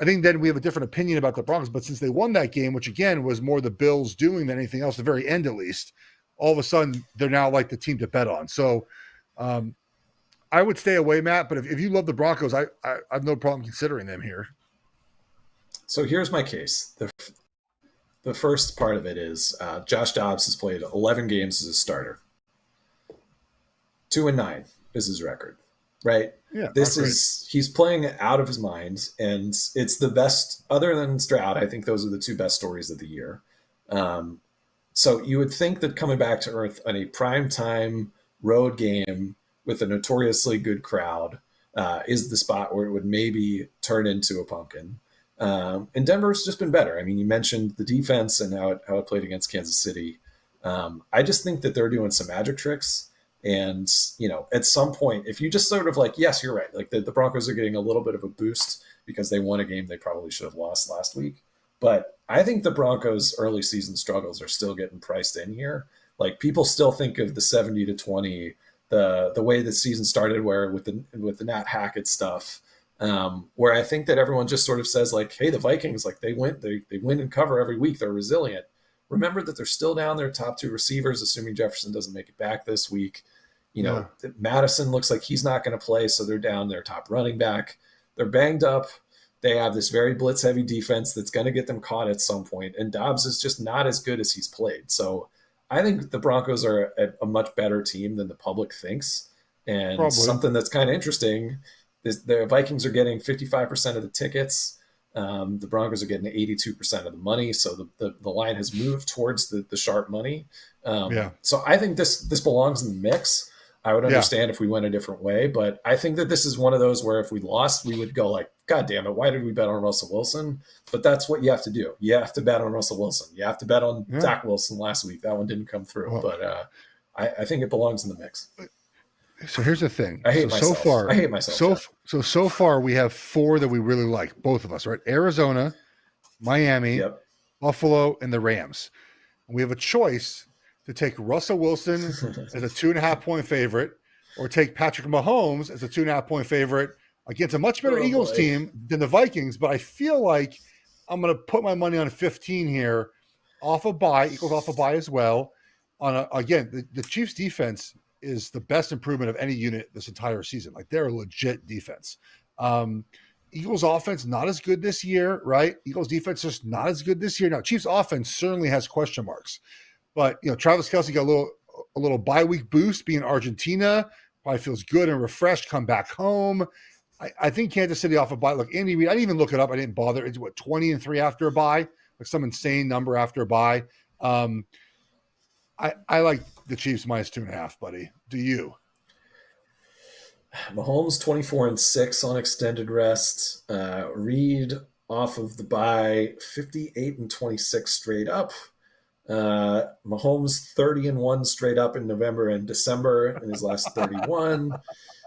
[SPEAKER 1] I think then we have a different opinion about the Broncos. But since they won that game, which again was more the Bills doing than anything else, at the very end at least, all of a sudden they're now like the team to bet on. So I would stay away, Matt. But if you love the Broncos, I have no problem considering them here. So
[SPEAKER 2] here's my case. The first part of it is Josh Dobbs has played 11 games as a starter. 2-9 is his record, right?
[SPEAKER 1] Yeah,
[SPEAKER 2] he's playing out of his mind, and it's the best, other than Stroud. I think those are the 2 best stories of the year. So you would think that coming back to earth on a primetime road game with a notoriously good crowd is the spot where it would maybe turn into a pumpkin. And Denver's just been better. I mean, you mentioned the defense and how it played against Kansas City. I just think that they're doing some magic tricks. And, at some point, if you just sort of like, yes, you're right. Like the Broncos are getting a little bit of a boost because they won a game they probably should have lost last week. But I think the Broncos' early season struggles are still getting priced in here. Like people still think of the 70-20, the way the season started, where with the Nat Hackett stuff, where I think that everyone just sort of says like, hey, the Vikings, like they win and cover every week. They're resilient. Remember that they're still down their top 2 receivers, assuming Jefferson doesn't make it back this week. Madison looks like he's not going to play, so they're down their top running back. They're banged up. They have this very blitz-heavy defense that's going to get them caught at some point, and Dobbs is just not as good as he's played. So I think the Broncos are a much better team than the public thinks. And probably something that's kind of interesting is the Vikings are getting 55% of the tickets. The Broncos are getting 82% of the money. So the line has moved towards the sharp money. So I think this belongs in the mix. I would understand if we went a different way, but I think that this is one of those where if we lost, we would go like, God damn it, why did we bet on Russell Wilson? But that's what you have to do. You have to bet on Russell Wilson. You have to bet on Dak Wilson last week. That one didn't come through, but I think it belongs in the mix.
[SPEAKER 1] So here's the thing.
[SPEAKER 2] I hate myself.
[SPEAKER 1] So far we have 4 that we really like, both of us, right? Arizona, Miami, Buffalo, and the Rams. And we have a choice to take Russell Wilson as a 2.5 point favorite, or take Patrick Mahomes as a 2.5-point favorite against a much better Eagles
[SPEAKER 2] boy.
[SPEAKER 1] team than the Vikings. But I feel like I'm going to put my money on 15 here off a bye, Eagles off a bye as well. Again, the Chiefs defense is the best improvement of any unit this entire season. Like, they're a legit defense. Eagles offense not as good this year, right? Eagles defense just not as good this year. Now, Chiefs offense certainly has question marks, but Travis Kelce got a little bye week boost being Argentina. Probably feels good and refreshed. Come back home. I think Kansas City off a bye. Look, Andy Reid, I didn't even look it up. I didn't bother. It's 20-3 after a bye, like some insane number after a bye. I like the Chiefs minus 2.5, buddy. Do you?
[SPEAKER 2] Mahomes 24-6 on extended rest. Reed off of the bye 58-26 straight up. Mahomes 30-1 straight up in November and December in his last 31.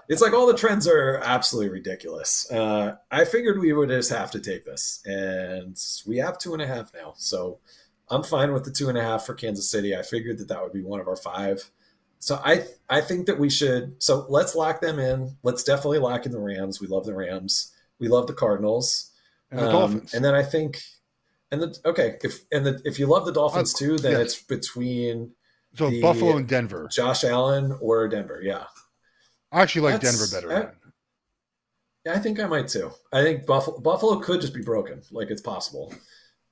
[SPEAKER 2] It's like all the trends are absolutely ridiculous. I figured we would just have to take this, and we have 2.5 now. So I'm fine with the 2.5 for Kansas City. I figured that would be one of our 5. So I think that we should. So let's lock them in. Let's definitely lock in the Rams. We love the Rams. We love the Cardinals.
[SPEAKER 1] And the Dolphins.
[SPEAKER 2] And then I think, if you love the Dolphins too, then it's between
[SPEAKER 1] Buffalo and Denver.
[SPEAKER 2] Josh Allen or Denver. Yeah.
[SPEAKER 1] I actually like Denver better.
[SPEAKER 2] I think I might too. I think Buffalo could just be broken. Like, it's possible.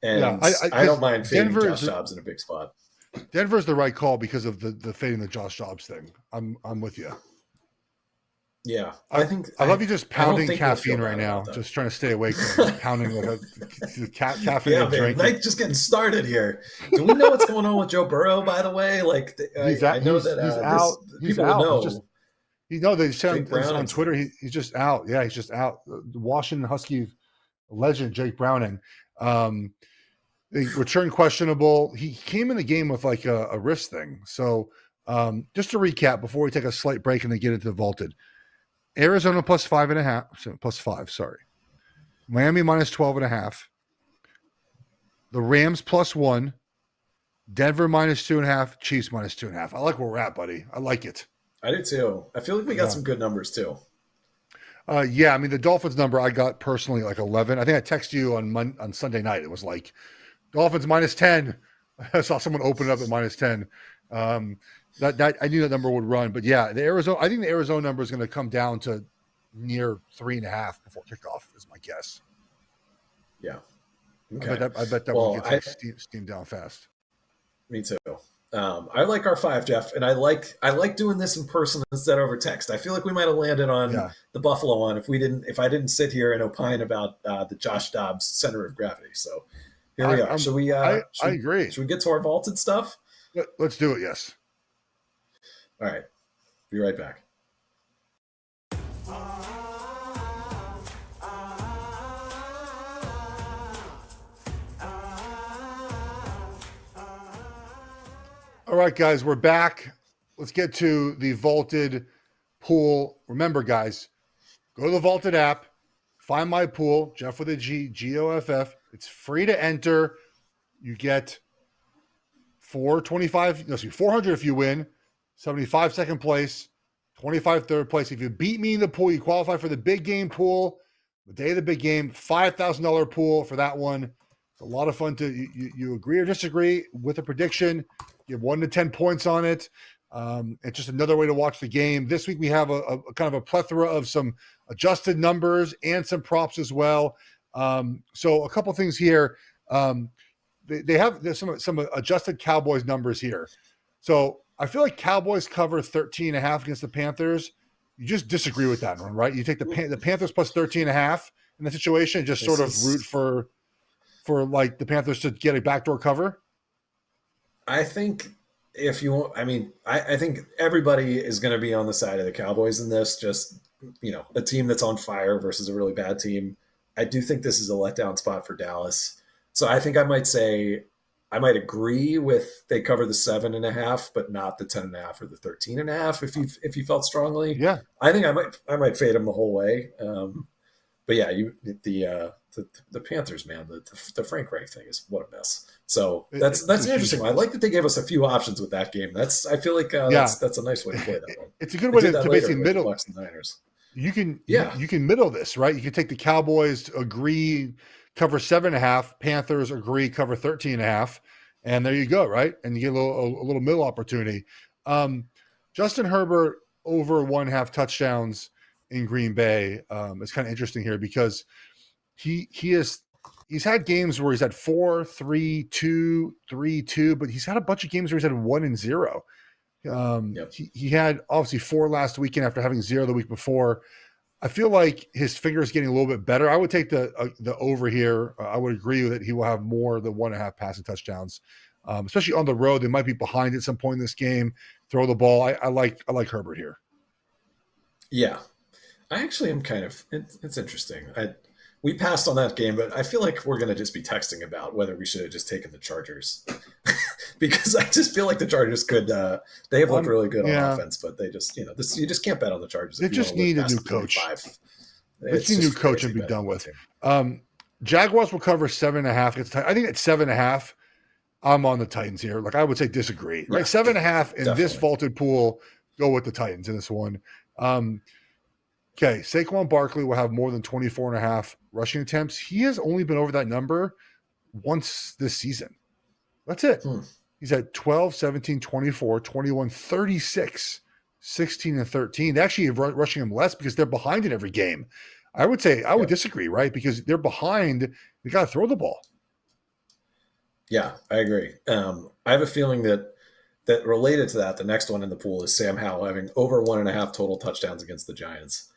[SPEAKER 2] And I don't mind fading Josh Dobbs in a big spot.
[SPEAKER 1] Denver's the right call because of the fading the Josh Dobbs thing. I'm with you.
[SPEAKER 2] Yeah,
[SPEAKER 1] I love you just pounding caffeine right now. Just trying to stay awake. Just pounding like a caffeine.
[SPEAKER 2] Yeah, man, night just getting started here. Do we know what's going on with Joe Burrow? By the way, like I know that
[SPEAKER 1] he's out.
[SPEAKER 2] People know.
[SPEAKER 1] They said on Twitter he's just out. Yeah, he's just out. The Washington Husky legend Jake Browning. They returned questionable. He came in the game with like a wrist thing. So just to recap before we take a slight break and then get into the vaulted. Arizona plus 5.5, plus 5, sorry. Miami minus 12.5. The Rams plus 1. Denver minus 2.5. Chiefs minus 2.5. I like where we're at, buddy. I like it.
[SPEAKER 2] I do too. I feel like we got some good numbers too.
[SPEAKER 1] Yeah, I mean, the Dolphins number I got personally like 11. I think I texted you on Sunday night. It was like Dolphins minus 10. I saw someone open it up at minus 10. That I knew that number would run, but yeah, I think the Arizona number is going to come down to near 3.5 before kickoff is my guess.
[SPEAKER 2] Yeah. Okay.
[SPEAKER 1] I bet that one gets steam down fast.
[SPEAKER 2] Me too. I like our 5, Geoff, and I like doing this in person instead over text. I feel like we might have landed on the Buffalo one if I didn't sit here and opine about the Josh Dobbs center of gravity. So here we are. Should we? I
[SPEAKER 1] agree.
[SPEAKER 2] Should we get to our vaulted stuff?
[SPEAKER 1] Let's do it. Yes.
[SPEAKER 2] All right. Be right back.
[SPEAKER 1] All right, guys, we're back. Let's get to the vaulted pool. Remember, guys, go to the vaulted app, find my pool, Geoff with a G, Geoff. It's free to enter. You get 400 if you win, 75 second place, 25 third place. If you beat me in the pool, you qualify for the big game pool. The day of the big game, $5,000 pool for that one. It's a lot of fun to you agree or disagree with a prediction. You have 1 to 10 points on it. It's just another way to watch the game. This week we have a kind of a plethora of some adjusted numbers and some props as well. So a couple things here. There's some adjusted Cowboys numbers here. So I feel like Cowboys cover 13.5 against the Panthers. You just disagree with that one, right? You take the Panthers plus 13.5 in the situation and just sort of root for like the Panthers to get a backdoor cover.
[SPEAKER 2] I think I think everybody is going to be on the side of the Cowboys in this. Just, a team that's on fire versus a really bad team. I do think this is a letdown spot for Dallas. So I think I might agree with they cover the 7.5, but not the 10.5 or the 13.5. If you felt strongly,
[SPEAKER 1] yeah,
[SPEAKER 2] I think I might fade them the whole way. But but yeah, the Panthers, man, the Frank Reich thing is what a mess. So that's interesting. I like that they gave us a few options with that game. I feel like that's a nice way to play that one.
[SPEAKER 1] It's a good way to basically middle
[SPEAKER 2] Bucks and Niners.
[SPEAKER 1] You can middle this, right? You can take the Cowboys agree cover 7.5, Panthers agree cover 13.5, and there you go, right? And you get a little middle opportunity. Justin Herbert over 1.5 touchdowns in Green Bay is kind of interesting here because he's had games where he's had 4, 3, 2, 3, 2, but he's had a bunch of games where he's had 1 and 0. He had obviously 4 last weekend after having 0 the week before. I feel like his finger is getting a little bit better. I would take the over here. I would agree that he will have more than 1.5 passing touchdowns, especially on the road. They might be behind at some point in this game. Throw the ball. I like Herbert here.
[SPEAKER 2] Yeah, I actually am kind of. It's interesting. We passed on that game, but I feel like we're going to just be texting about whether we should have just taken the Chargers because I just feel like the Chargers could. They have looked really good on offense, but they just, you just can't bet on the Chargers.
[SPEAKER 1] They just need a new coach. They need a new coach and be done with. Jaguars will cover 7.5. I think at 7.5, I'm on the Titans here. Like I would say, disagree. Right, 7.5 in this vaulted pool. Go with the Titans in this one. Okay, Saquon Barkley will have more than 24.5 rushing attempts. He has only been over that number once this season. That's it. He's at 12, 17, 24, 21, 36, 16, and 13. They actually are rushing him less because they're behind in every game. I would say I would disagree, right? Because they're behind. They got to throw the ball.
[SPEAKER 2] Yeah, I agree. I have a feeling that related to that, the next one in the pool is Sam Howell having over 1.5 total touchdowns against the Giants.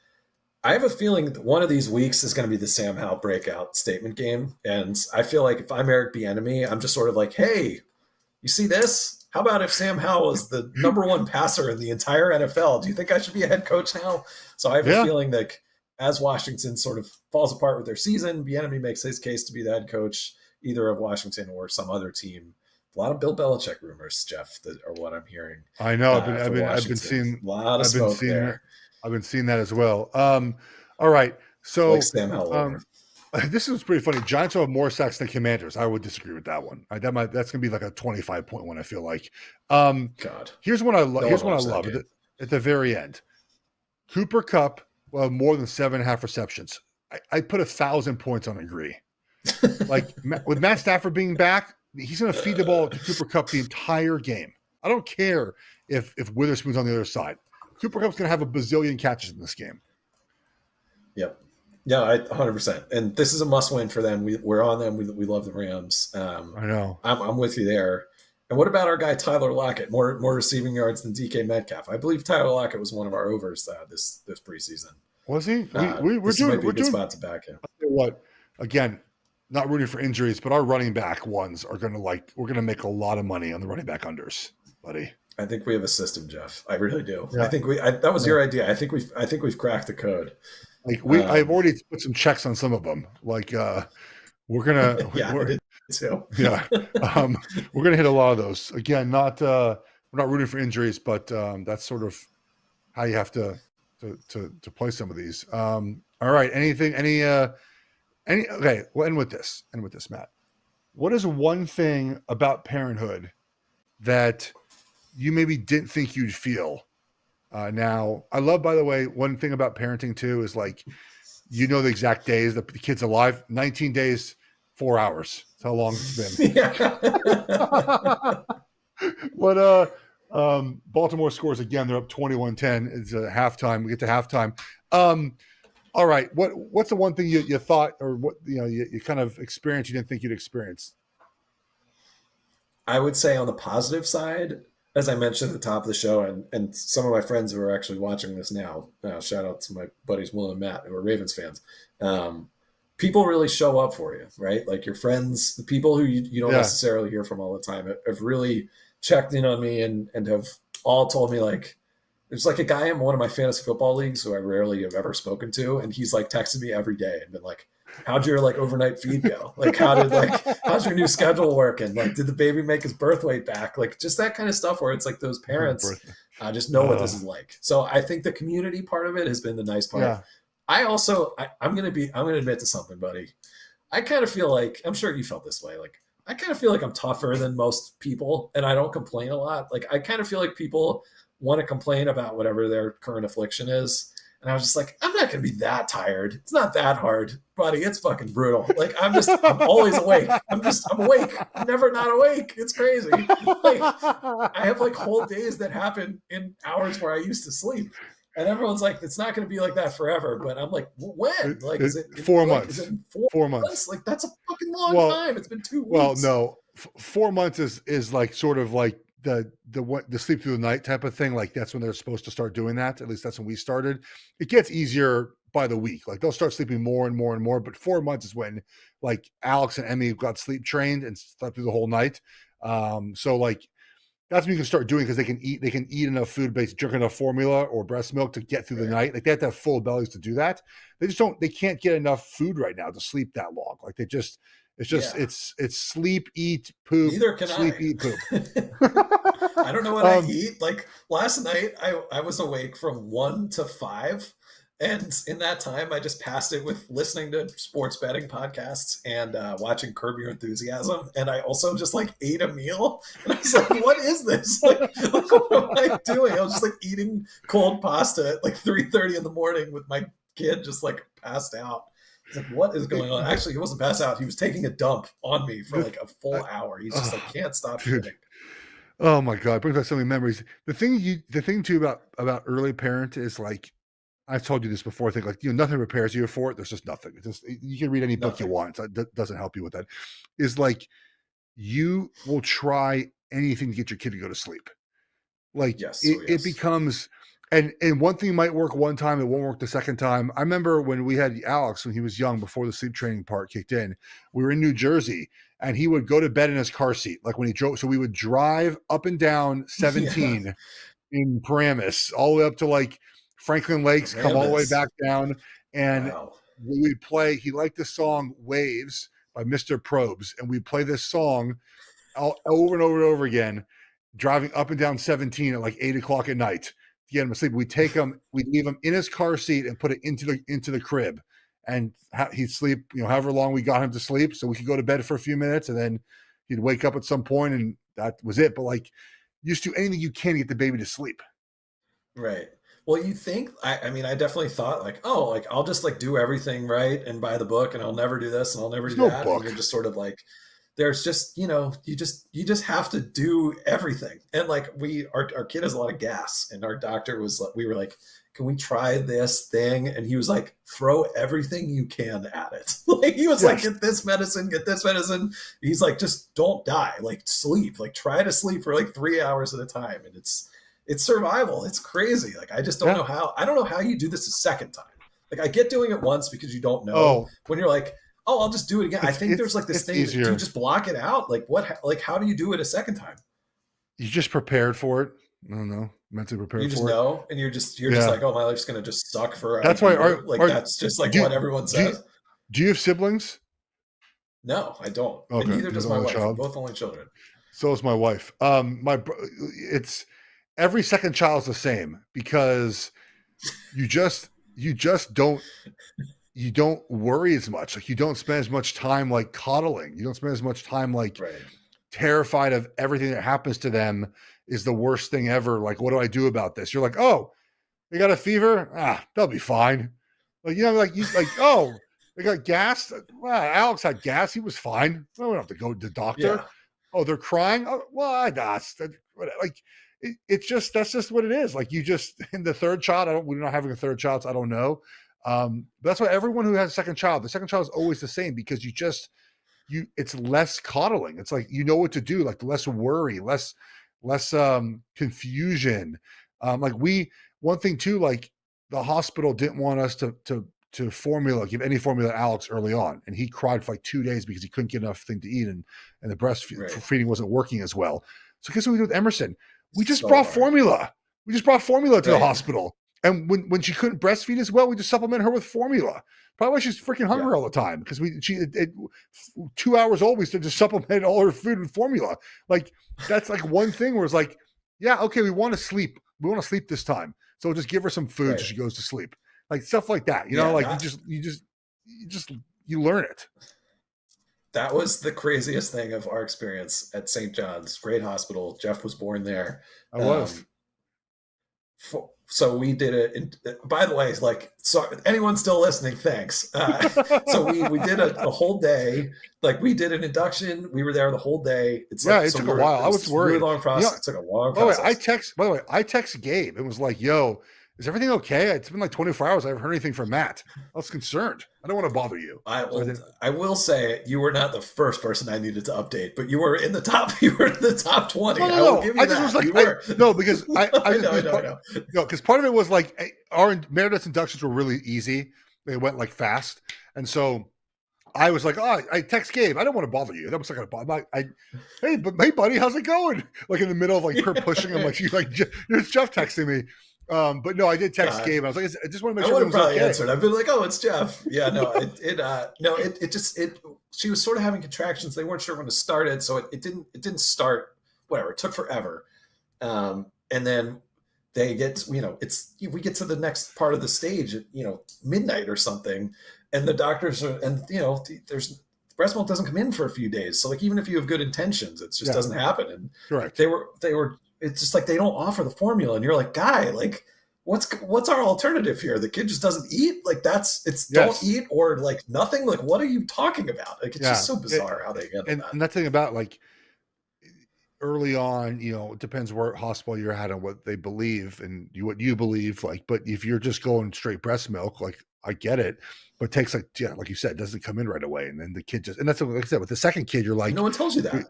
[SPEAKER 2] I have a feeling that one of these weeks is going to be the Sam Howell breakout statement game. And I feel like if I'm Eric Bieniemy, I'm just sort of like, hey, you see this? How about if Sam Howell is the number 1 passer in the entire NFL? Do you think I should be a head coach now? So I have a feeling that as Washington sort of falls apart with their season, Bieniemy makes his case to be the head coach either of Washington or some other team. A lot of Bill Belichick rumors, Geoff, that are what I'm hearing.
[SPEAKER 1] I know. I've been seeing
[SPEAKER 2] a lot of smoke there.
[SPEAKER 1] I've been seeing that as well. All right. So
[SPEAKER 2] like Sam Howell.
[SPEAKER 1] This is pretty funny. Giants have more sacks than Commanders. I would disagree with that one. That's going to be like a 25-point one, I feel like.
[SPEAKER 2] God.
[SPEAKER 1] Here's what I love at the very end. Cooper Kupp will have more than 7.5 receptions. I put 1,000 points on agree. Like with Matt Stafford being back, he's going to feed the ball to Cooper Kupp the entire game. I don't care if Witherspoon's on the other side. Cooper Kupp's going to have a bazillion catches in this game.
[SPEAKER 2] Yep. Yeah, 100%. And this is a must-win for them. We're on them. We love the Rams.
[SPEAKER 1] I know.
[SPEAKER 2] I'm with you there. And what about our guy Tyler Lockett? More receiving yards than DK Metcalf. I believe Tyler Lockett was one of our overs this preseason.
[SPEAKER 1] Was he? We're doing a good
[SPEAKER 2] spot to back him.
[SPEAKER 1] What? Again, not rooting for injuries, but our running back ones are going to we're going to make a lot of money on the running back unders, buddy.
[SPEAKER 2] I think we have a system, Geoff. I really do. Yeah. I think that was your idea. I think we've cracked the code.
[SPEAKER 1] Like I've already put some checks on some of them. Like we're gonna
[SPEAKER 2] I did too.
[SPEAKER 1] We're gonna hit a lot of those. Again, we're not rooting for injuries, but that's sort of how you have to play some of these. All right. Okay, we'll end with this, Matt. What is one thing about parenthood that you maybe didn't think you'd feel? Now, I love, by the way, one thing about parenting too is like, the exact days that the kid's alive. 19 days, 4 hours. That's how long it's been.
[SPEAKER 2] Yeah.
[SPEAKER 1] But Baltimore scores again. They're up 21-10. It's halftime. We get to halftime. All right. What's the one thing you thought, or what you kind of experienced you didn't think you'd experience?
[SPEAKER 2] I would say on the positive side, as I mentioned at the top of the show, and some of my friends who are actually watching this now, shout out to my buddies Will and Matt, who are Ravens fans. People really show up for you, right? Like your friends, the people who you don't necessarily hear from all the time have really checked in on me and have all told me, like, there's like a guy in one of my fantasy football leagues who I rarely have ever spoken to, and he's like texted me every day and been like, how'd your overnight feed go? Like, how's your new schedule working? Like, did the baby make his birth weight back? Like, just that kind of stuff where it's like those parents just know what this is like. So I think the community part of it has been the nice part. I'm gonna admit to something, buddy. I kind of feel like, I'm sure you felt this way. Like, I kind of feel like I'm tougher than most people and I don't complain a lot. Like, I kind of feel like people want to complain about whatever their current affliction is. And I was just like, I'm not going to be that tired. It's not that hard, buddy. It's fucking brutal. Like, I'm always awake. I'm awake. I'm never not awake. It's crazy. Like, I have like whole days that happen in hours where I used to sleep. And everyone's like, it's not going to be like that forever. But I'm like, when? Like, is it
[SPEAKER 1] 4 months?
[SPEAKER 2] Is it
[SPEAKER 1] 4 months.
[SPEAKER 2] Like, that's a fucking long time. It's been 2 weeks.
[SPEAKER 1] Well, no, 4 months is like sort of like the sleep through the night type of thing. Like that's when they're supposed to start doing that. At least that's when we started. It gets easier by the week. Like they'll start sleeping more and more and more. But 4 months is when like Alex and Emmy got sleep trained and slept through the whole night. So like that's when you can start doing because they can eat enough food, based drink enough formula or breast milk to get through the night. Like they have to have full bellies to do that. They can't get enough food right now to sleep that long. Like it's sleep, eat, poop.
[SPEAKER 2] Neither can
[SPEAKER 1] sleep,
[SPEAKER 2] I.
[SPEAKER 1] eat, poop.
[SPEAKER 2] I don't know what I eat. Like last night, I was awake from 1 to 5. And in that time, I just passed it with listening to sports betting podcasts and watching Curb Your Enthusiasm. And I also just like ate a meal. And I was like, what is this? Like what am I doing? I was just like eating cold pasta at like 3:30 in the morning with my kid just like passed out. I was like, what is going on? Actually, he wasn't passed out. He was taking a dump on me for like a full hour. He's just like, can't stop shitting.
[SPEAKER 1] Oh my God. It brings back so many memories. The thing too about early parent is like, I've told you this before. I think like, nothing prepares you for it. There's just nothing. You can read any book you want. That doesn't help you with that. Is like, you will try anything to get your kid to go to sleep. Like it becomes, and one thing might work one time, it won't work the second time. I remember when we had Alex, when he was young, before the sleep training part kicked in, we were in New Jersey and he would go to bed in his car seat. Like when he drove, so we would drive up and down 17 in Paramus, all the way up to like Franklin Lakes, come all the way back down. And we would play, he liked the song Waves by Mr. Probes. And we play this song over and over and over again, driving up and down 17 at like 8 o'clock at night to get him to sleep. We take him, we leave him in his car seat and put it into the crib, and he'd sleep, however long we got him to sleep, so we could go to bed for a few minutes, and then he'd wake up at some point, and that was it. But like, you just do anything you can to get the baby to sleep.
[SPEAKER 2] Right. Well, you think, I mean, I definitely thought like, oh, like I'll just like do everything right and buy the book and I'll never do this and I'll never do that. And you're just sort of like, there's just, you just have to do everything. And like our kid has a lot of gas, and our doctor was like, we were like, can we try this thing? And he was like, throw everything you can at it. Like he was like, get this medicine. He's like, just don't die, like sleep, like try to sleep for like 3 hours at a time. And it's survival. It's crazy. Like, I just don't know how, you do this a second time. Like I get doing it once because you don't know when you're like, oh, I'll just do it again. I think there's like this thing, do you just block it out? Like how do you do it a second time?
[SPEAKER 1] You just prepared for it. I don't know. Mentally prepared for it.
[SPEAKER 2] You just know, and you're just like, oh, my life's going to just suck for
[SPEAKER 1] that's why
[SPEAKER 2] that's just like what everyone says.
[SPEAKER 1] Do you have siblings?
[SPEAKER 2] No, I don't.
[SPEAKER 1] Okay.
[SPEAKER 2] And neither does my wife. We're both only children.
[SPEAKER 1] So is my wife. It's every second child's the same because you just don't worry as much. Like you don't spend as much time like coddling. You don't spend as much time like terrified of everything that happens to them is the worst thing ever. Like, what do I do about this? You're like, oh, they got a fever. They'll be fine. Like, oh, they got gas. Well, Alex had gas. He was fine. We don't have to go to the doctor. Yeah. Oh, they're crying. Oh, well, like, it's just, that's just what it is. Like you just, in the third child, we're not having a third child, so I don't know. But that's why everyone who has a second child, the second child is always the same because it's less coddling. It's like, you know what to do, like less worry, less confusion. One thing too, like the hospital didn't want us to give any formula to Alex early on. And he cried for like 2 days because he couldn't get enough thing to eat and the breastfeeding wasn't working as well. So guess what we did with Emerson? We just brought formula. We just brought formula to the hospital. And when she couldn't breastfeed as well, we just supplemented her with formula. Probably why she's freaking hungry all the time because 2 hours old, we just supplemented all her food with formula. Like that's like one thing where it's like, yeah, okay, we want to sleep. We want to sleep this time. So we'll just give her some food so she goes to sleep. like stuff like that. You know, like you learn it.
[SPEAKER 2] That was the craziest thing of our experience at St. John's, great hospital. Geoff was born there.
[SPEAKER 1] I was.
[SPEAKER 2] So we did it. And by the way, like, so anyone still listening, thanks. So we did a whole day. Like, we did an induction. We were there the whole day. It's like,
[SPEAKER 1] it took a while. I was worried.
[SPEAKER 2] Really long process. It took a long
[SPEAKER 1] process.
[SPEAKER 2] By
[SPEAKER 1] the way, I text Gabe and was like, "Yo, is everything okay? It's been like 24 hours. I haven't heard anything from Matt. I was concerned. I don't want to bother you."
[SPEAKER 2] I will say you were not the first person I needed to update, but you were in the top. You were in the top 20. No. I will give you that.
[SPEAKER 1] Was like, because I know. No, because part of it was like our Meredith's inductions were really easy. They went like fast, and so I was like, "Oh, I text Gabe. I don't want to bother you. That was like hey, buddy, how's it going?" Like in the middle of like her pushing him, like she's like, "Here's Geoff texting me." But no, I did text Gabe. I was like, I just want to make sure.
[SPEAKER 2] I would have probably answered. I've been like, "Oh, it's Geoff." Yeah, no, she was sort of having contractions. They weren't sure when to start it, so it didn't start. Whatever, it took forever. And then they get, we get to the next part of the stage at midnight or something, and the doctors are, and there's breast milk doesn't come in for a few days. So like even if you have good intentions, it just doesn't happen. And
[SPEAKER 1] correct.
[SPEAKER 2] They were. It's just like they don't offer the formula, and you're like, guy, like, what's our alternative here? The kid just doesn't eat. Like don't eat or like nothing. Like, what are you talking about? Like, it's just so bizarre how they get that.
[SPEAKER 1] And that thing about like early on, it depends where hospital you're at and what they believe and what you believe. Like, but if you're just going straight breast milk, like I get it, but it takes like you said, it doesn't come in right away, and then the kid just, and that's like I said with the second kid, you're like,
[SPEAKER 2] no one tells you that,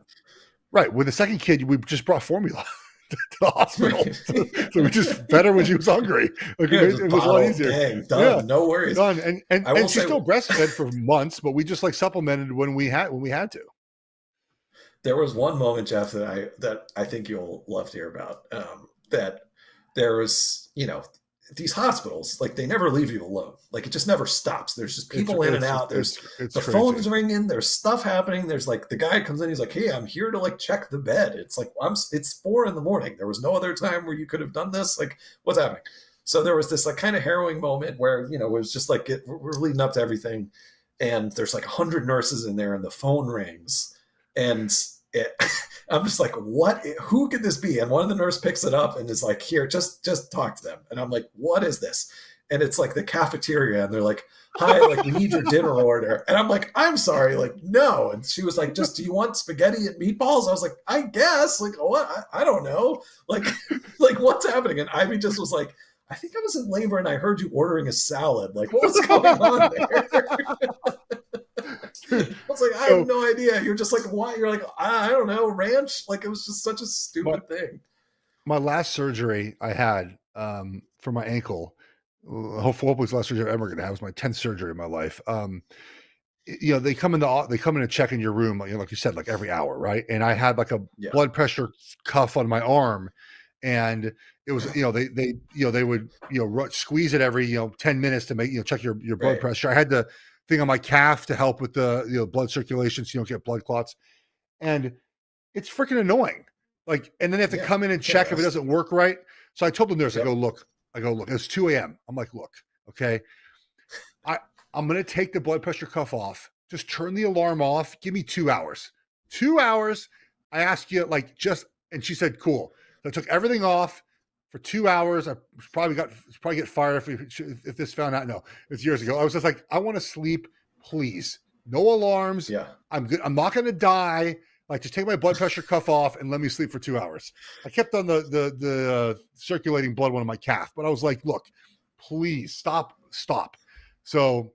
[SPEAKER 1] right? With the second kid, we just brought formula to the hospital, so we just fed her when she was hungry. Like it was a lot easier.
[SPEAKER 2] Dang, done, no worries.
[SPEAKER 1] Done. And she still breastfed for months, but we just like supplemented when we had to.
[SPEAKER 2] There was one moment, Geoff, that I think you'll love to hear about. That there was, these hospitals, like they never leave you alone. Like it just never stops. There's just people in and out. There's the phones ringing. There's stuff happening. There's like the guy comes in. He's like, "Hey, I'm here to like check the bed." It's like it's 4 a.m. There was no other time where you could have done this. Like, what's happening? So there was this like kind of harrowing moment where it was just like we're leading up to everything, and there's like 100 nurses in there, and the phone rings, and I'm just like, what? Who could this be? And one of the nurse picks it up and is like, "Here, just talk to them." And I'm like, "What is this?" And it's like the cafeteria, and they're like, "Hi, like we need your dinner order." And I'm like, "I'm sorry, like no." And she was like, "Just do you want spaghetti and meatballs?" I was like, "I guess." Like, what? I don't know. Like what's happening? And Ivy just was like, "I think I was in labor and I heard you ordering a salad. Like, what was going on there?" I was like, I have no idea. You're just like, why? You're like, I don't know, ranch. Like, it was just such a stupid thing.
[SPEAKER 1] My last surgery I had for my ankle, hopefully it's the last surgery I'm ever going to have. It was my 10th surgery in my life. They come in and check in your room, like you said, like every hour, right? And I had like a blood pressure cuff on my arm, and it was, they would, squeeze it every, 10 minutes to make, check your blood pressure. I had the thing on my calf to help with the blood circulation so you don't get blood clots, and it's freaking annoying. Like, and then they have to come in and check if it doesn't work right. So I told the nurse, I go, look, it's 2 a.m. I'm like, look, okay, I'm going to take the blood pressure cuff off. Just turn the alarm off. Give me 2 hours. 2 hours. I ask you and she said, cool. So I took everything off for 2 hours. I probably get fired if this found out. No, it's years ago. I was just like, I want to sleep, please. No alarms.
[SPEAKER 2] Yeah.
[SPEAKER 1] I'm good. I'm not going to die. Like, just take my blood pressure cuff off and let me sleep for 2 hours. I kept on the circulating blood one on my calf, but I was like, look, please stop. So,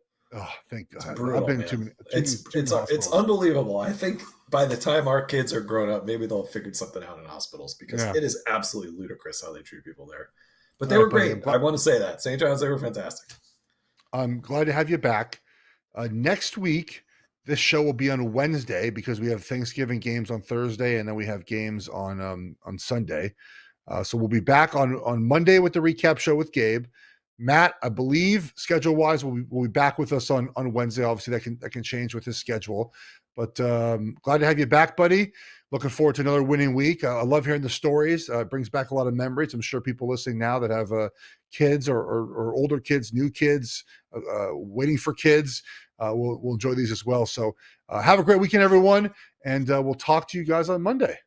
[SPEAKER 1] thank God.
[SPEAKER 2] Brutal,
[SPEAKER 1] I've been
[SPEAKER 2] too it's unbelievable. I think by the time our kids are grown up, maybe they'll have figured something out in hospitals, because it is absolutely ludicrous how they treat people there. But they were great. I want to say that. St. John's, they were fantastic. I'm
[SPEAKER 1] glad to have you back. Next week, this show will be on Wednesday because we have Thanksgiving games on Thursday, and then we have games on Sunday. So we'll be back on Monday with the recap show with Gabe. Matt, I believe schedule-wise, will be back with us on Wednesday. Obviously, that can change with his schedule. But glad to have you back, buddy. Looking forward to another winning week. I love hearing the stories. It brings back a lot of memories. I'm sure people listening now that have kids or older kids, new kids, waiting for kids, will enjoy these as well. So have a great weekend, everyone. And we'll talk to you guys on Monday.